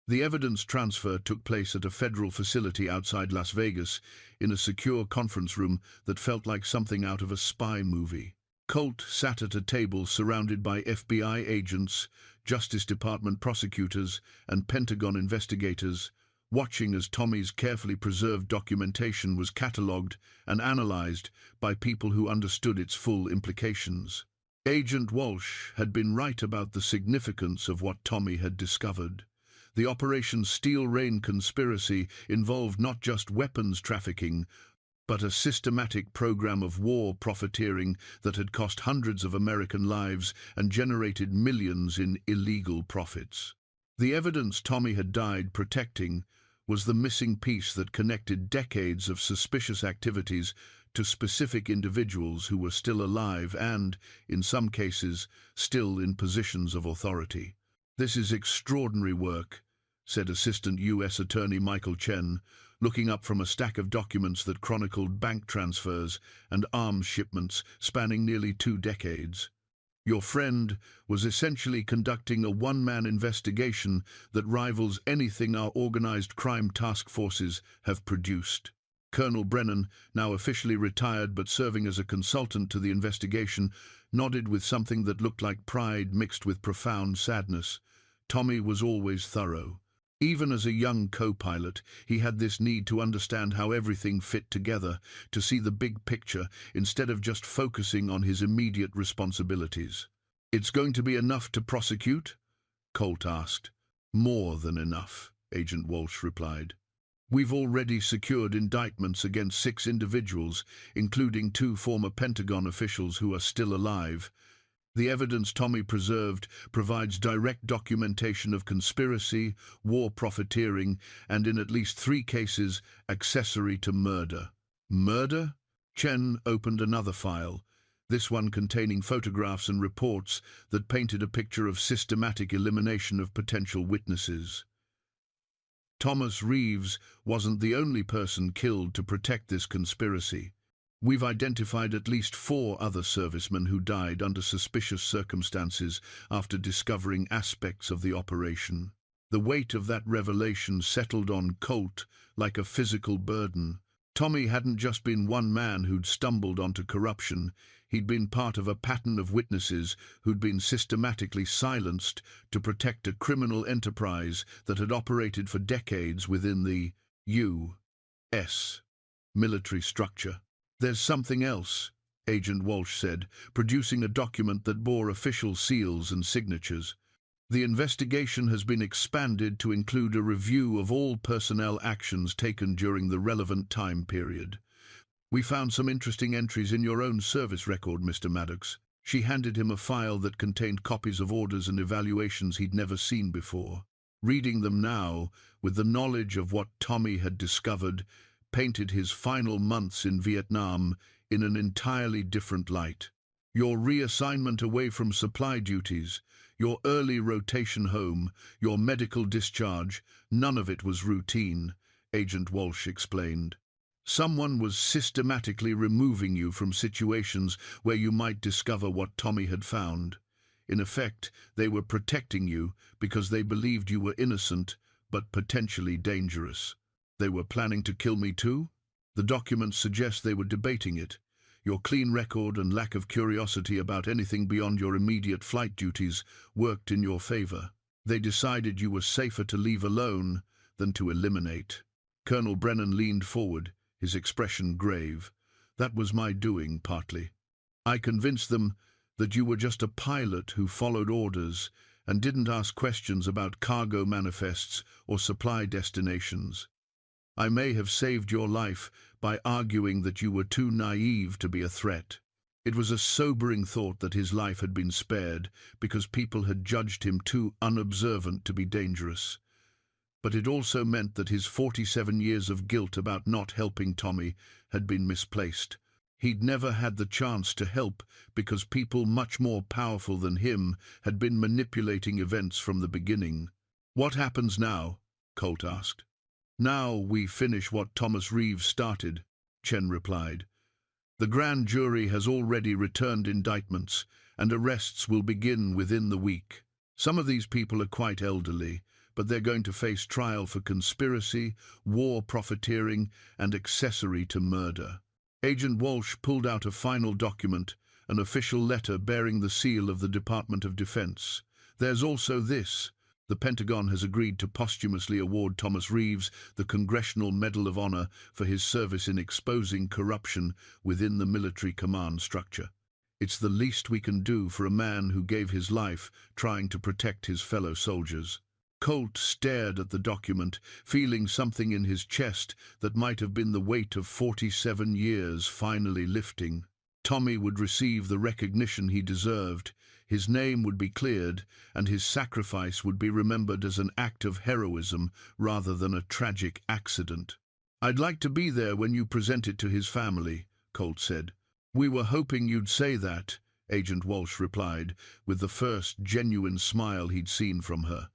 S1: The evidence transfer took place at a federal facility outside Las Vegas, in a secure conference room that felt like something out of a spy movie. Colt sat at a table surrounded by FBI agents, Justice Department prosecutors, and Pentagon investigators, watching as Tommy's carefully preserved documentation was catalogued and analyzed by people who understood its full implications. Agent Walsh had been right about the significance of what Tommy had discovered. The Operation Steel Rain conspiracy involved not just weapons trafficking, but a systematic program of war profiteering that had cost hundreds of American lives and generated millions in illegal profits. The evidence Tommy had died protecting was the missing piece that connected decades of suspicious activities to specific individuals who were still alive and, in some cases, still in positions of authority. "This is extraordinary work," said Assistant U.S. Attorney Michael Chen, looking up from a stack of documents that chronicled bank transfers and arms shipments spanning nearly 2 decades. "Your friend was essentially conducting a one-man investigation that rivals anything our organized crime task forces have produced." Colonel Brennan, now officially retired but serving as a consultant to the investigation, nodded with something that looked like pride mixed with profound sadness. Tommy was always thorough. Even as a young co-pilot, he had this need to understand how everything fit together, to see the big picture instead of just focusing on his immediate responsibilities. "It's going to be enough to prosecute?" Colt asked. "More than enough," Agent Walsh replied. "We've already secured indictments against 6 individuals, including 2 former Pentagon officials who are still alive. The evidence Tommy preserved provides direct documentation of conspiracy, war profiteering, and in at least 3 cases, accessory to murder." "Murder?" Chen opened another file, this one containing photographs and reports that painted a picture of systematic elimination of potential witnesses. Thomas Reeves wasn't the only person killed to protect this conspiracy. "We've identified at least 4 other servicemen who died under suspicious circumstances after discovering aspects of the operation." The weight of that revelation settled on Colt like a physical burden. Tommy hadn't just been one man who'd stumbled onto corruption. He'd been part of a pattern of witnesses who'd been systematically silenced to protect a criminal enterprise that had operated for decades within the U.S. military structure. "There's something else," Agent Walsh said, producing a document that bore official seals and signatures. "The investigation has been expanded to include a review of all personnel actions taken during the relevant time period. We found some interesting entries in your own service record, Mr. Maddox." She handed him a file that contained copies of orders and evaluations he'd never seen before. Reading them now, with the knowledge of what Tommy had discovered, painted his final months in Vietnam in an entirely different light. Your reassignment away from supply duties, your early rotation home, your medical discharge, none of it was routine, Agent Walsh explained. Someone was systematically removing you from situations where you might discover what Tommy had found. In effect, they were protecting you because they believed you were innocent but potentially dangerous. They were planning to kill me too? The documents suggest they were debating it. Your clean record and lack of curiosity about anything beyond your immediate flight duties worked in your favor. They decided you were safer to leave alone than to eliminate. Colonel Brennan leaned forward, his expression grave. "That was my doing, partly. I convinced them that you were just a pilot who followed orders and didn't ask questions about cargo manifests or supply destinations. I may have saved your life by arguing that you were too naive to be a threat. It was a sobering thought that his life had been spared because people had judged him too unobservant to be dangerous. But it also meant that his 47 years of guilt about not helping Tommy had been misplaced. He'd never had the chance to help because people much more powerful than him had been manipulating events from the beginning. "What happens now?" Colt asked. "Now we finish what Thomas Reeves started," Chen replied. "The grand jury has already returned indictments, and arrests will begin within the week. Some of these people are quite elderly, but they're going to face trial for conspiracy, war profiteering, and accessory to murder." Agent Walsh pulled out a final document, an official letter bearing the seal of the Department of Defense. "There's also this. The Pentagon has agreed to posthumously award Thomas Reeves the Congressional Medal of Honor for his service in exposing corruption within the military command structure. It's the least we can do for a man who gave his life trying to protect his fellow soldiers." Colt stared at the document, feeling something in his chest that might have been the weight of 47 years finally lifting. Tommy would receive the recognition he deserved, his name would be cleared, and his sacrifice would be remembered as an act of heroism rather than a tragic accident. "I'd like to be there when you present it to his family," Colt said. "We were hoping you'd say that," Agent Walsh replied, with the first genuine smile he'd seen from her.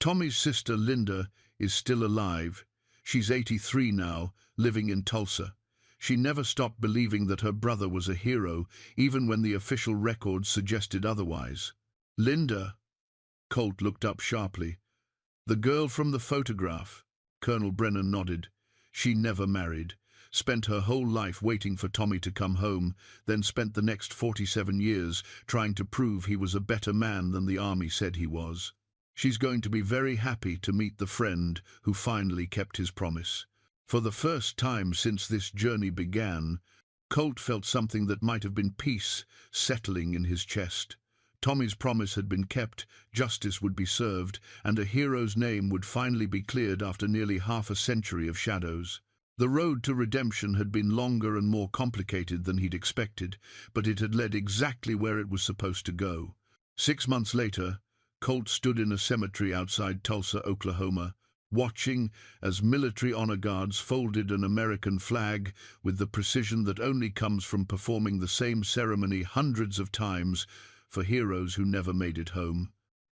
S1: "Tommy's sister, Linda, is still alive. She's 83 now, living in Tulsa. She never stopped believing that her brother was a hero, even when the official records suggested otherwise." "Linda?" Colt looked up sharply. "The girl from the photograph?" Colonel Brennan nodded. "She never married. Spent her whole life waiting for Tommy to come home, then spent the next 47 years trying to prove he was a better man than the army said he was. She's going to be very happy to meet the friend who finally kept his promise." For the first time since this journey began, Colt felt something that might have been peace settling in his chest. Tommy's promise had been kept, justice would be served, and a hero's name would finally be cleared after nearly half a century of shadows. The road to redemption had been longer and more complicated than he'd expected, but it had led exactly where it was supposed to go. 6 months later, Colt stood in a cemetery outside Tulsa, Oklahoma, watching as military honor guards folded an American flag with the precision that only comes from performing the same ceremony hundreds of times for heroes who never made it home.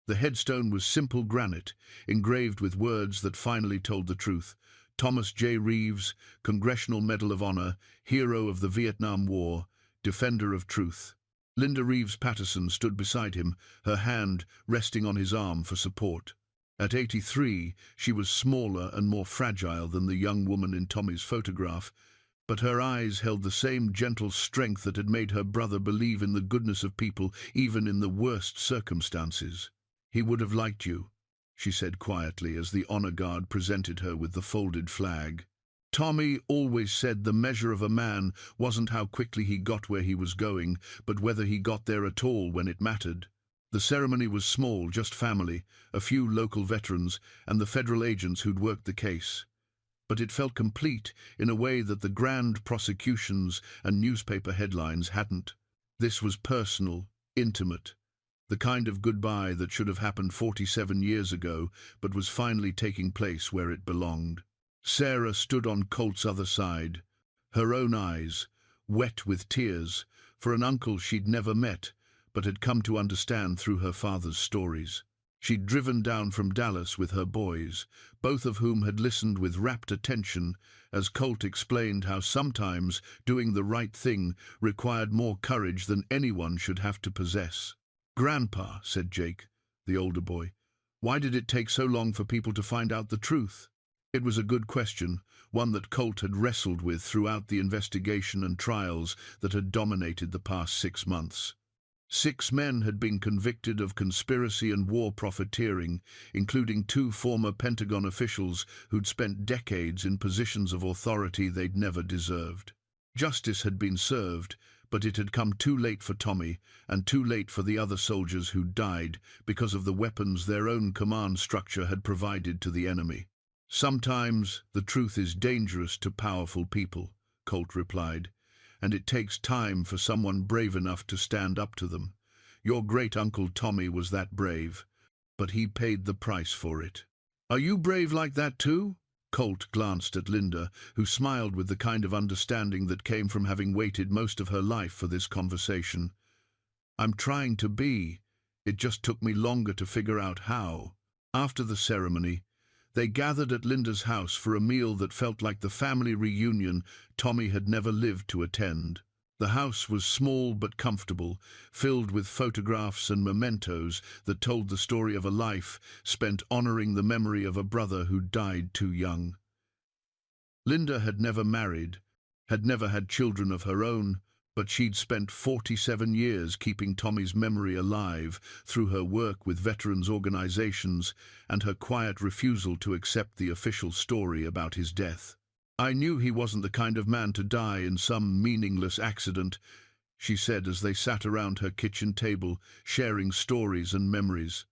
S1: The headstone was simple granite, engraved with words that finally told the truth. "Thomas J. Reeves, Congressional Medal of Honor, Hero of the Vietnam War, Defender of Truth." Linda Reeves Patterson stood beside him, her hand resting on his arm for support. At 83, she was smaller and more fragile than the young woman in Tommy's photograph, but her eyes held the same gentle strength that had made her brother believe in the goodness of people even in the worst circumstances. "He would have liked you," she said quietly as the honor guard presented her with the folded flag. "Tommy always said the measure of a man wasn't how quickly he got where he was going, but whether he got there at all when it mattered." The ceremony was small, just family, a few local veterans, and the federal agents who'd worked the case. But it felt complete in a way that the grand prosecutions and newspaper headlines hadn't. This was personal, intimate, the kind of goodbye that should have happened 47 years ago, but was finally taking place where it belonged. Sarah stood on Colt's other side, her own eyes wet with tears for an uncle she'd never met, but had come to understand through her father's stories. She'd driven down from Dallas with her boys, both of whom had listened with rapt attention as Colt explained how sometimes doing the right thing required more courage than anyone should have to possess. "Grandpa," said Jake, the older boy, "why did it take so long for people to find out the truth?" It was a good question, one that Colt had wrestled with throughout the investigation and trials that had dominated the past 6 months. 6 men had been convicted of conspiracy and war profiteering, including 2 former Pentagon officials who'd spent decades in positions of authority they'd never deserved. Justice had been served, But it had come too late for Tommy, and too late for the other soldiers who died because of the weapons their own command structure had provided to the enemy. "Sometimes the truth is dangerous to powerful people," Colt replied, "and it takes time for someone brave enough to stand up to them. Your great-uncle Tommy was that brave, but he paid the price for it." "Are you brave like that too?" Colt glanced at Linda, who smiled with the kind of understanding that came from having waited most of her life for this conversation. "I'm trying to be. It just took me longer to figure out how." After the ceremony, they gathered at Linda's house for a meal that felt like the family reunion Tommy had never lived to attend. The house was small but comfortable, filled with photographs and mementos that told the story of a life spent honoring the memory of a brother who died too young. Linda had never married, had never had children of her own, but she'd spent 47 years keeping Tommy's memory alive through her work with veterans organizations and her quiet refusal to accept the official story about his death. "I knew he wasn't the kind of man to die in some meaningless accident," she said as they sat around her kitchen table, sharing stories and memories.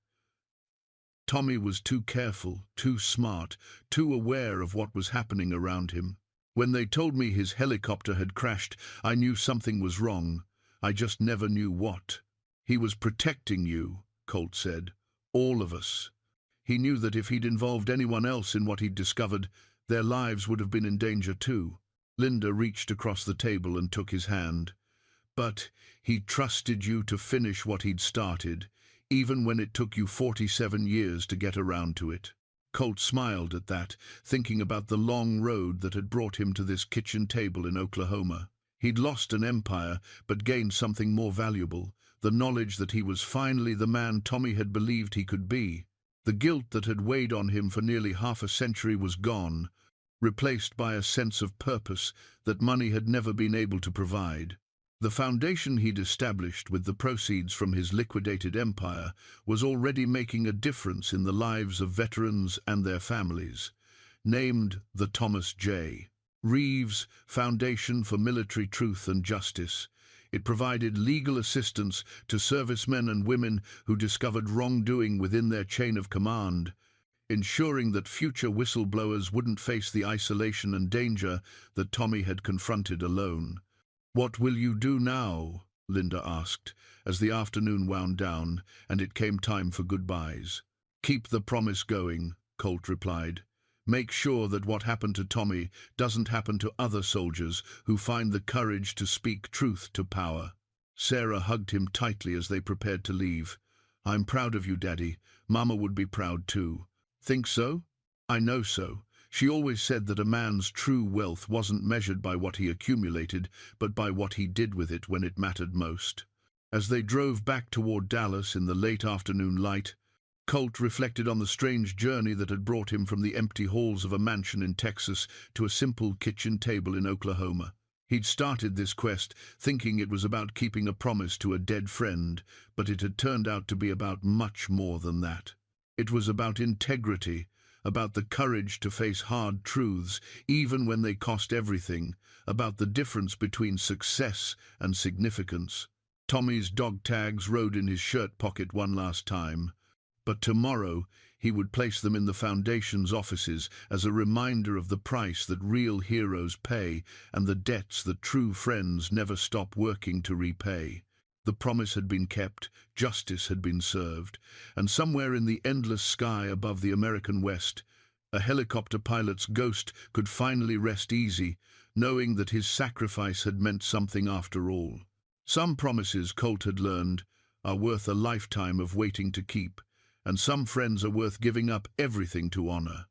S1: "Tommy was too careful, too smart, too aware of what was happening around him. When they told me his helicopter had crashed, I knew something was wrong. I just never knew what." "He was protecting you," Colt said. "All of us. He knew that if he'd involved anyone else in what he'd discovered, their lives would have been in danger too." Linda reached across the table and took his hand. "But he trusted you to finish what he'd started, even when it took you 47 years to get around to it." Colt smiled at that, thinking about the long road that had brought him to this kitchen table in Oklahoma. He'd lost an empire, but gained something more valuable, the knowledge that he was finally the man Tommy had believed he could be. The guilt that had weighed on him for nearly half a century was gone, replaced by a sense of purpose that money had never been able to provide. The foundation he'd established with the proceeds from his liquidated empire was already making a difference in the lives of veterans and their families. Named the Thomas J. Reeves Foundation for Military Truth and Justice, it provided legal assistance to servicemen and women who discovered wrongdoing within their chain of command, ensuring that future whistleblowers wouldn't face the isolation and danger that Tommy had confronted alone. "What will you do now?" Linda asked, as the afternoon wound down and it came time for goodbyes. "Keep the promise going," Colt replied. "Make sure that what happened to Tommy doesn't happen to other soldiers who find the courage to speak truth to power." Sarah hugged him tightly as they prepared to leave. "I'm proud of you, Daddy. Mama would be proud too." "Think so?" "I know so. She always said that a man's true wealth wasn't measured by what he accumulated, but by what he did with it when it mattered most." As they drove back toward Dallas in the late afternoon light, Colt reflected on the strange journey that had brought him from the empty halls of a mansion in Texas to a simple kitchen table in Oklahoma. He'd started this quest thinking it was about keeping a promise to a dead friend, but it had turned out to be about much more than that. It was about integrity, about the courage to face hard truths, even when they cost everything, about the difference between success and significance. Tommy's dog tags rode in his shirt pocket one last time, but tomorrow he would place them in the Foundation's offices as a reminder of the price that real heroes pay and the debts that true friends never stop working to repay. The promise had been kept, justice had been served, and somewhere in the endless sky above the American West, a helicopter pilot's ghost could finally rest easy, knowing that his sacrifice had meant something after all. Some promises, Colt had learned, are worth a lifetime of waiting to keep, and some friends are worth giving up everything to honor.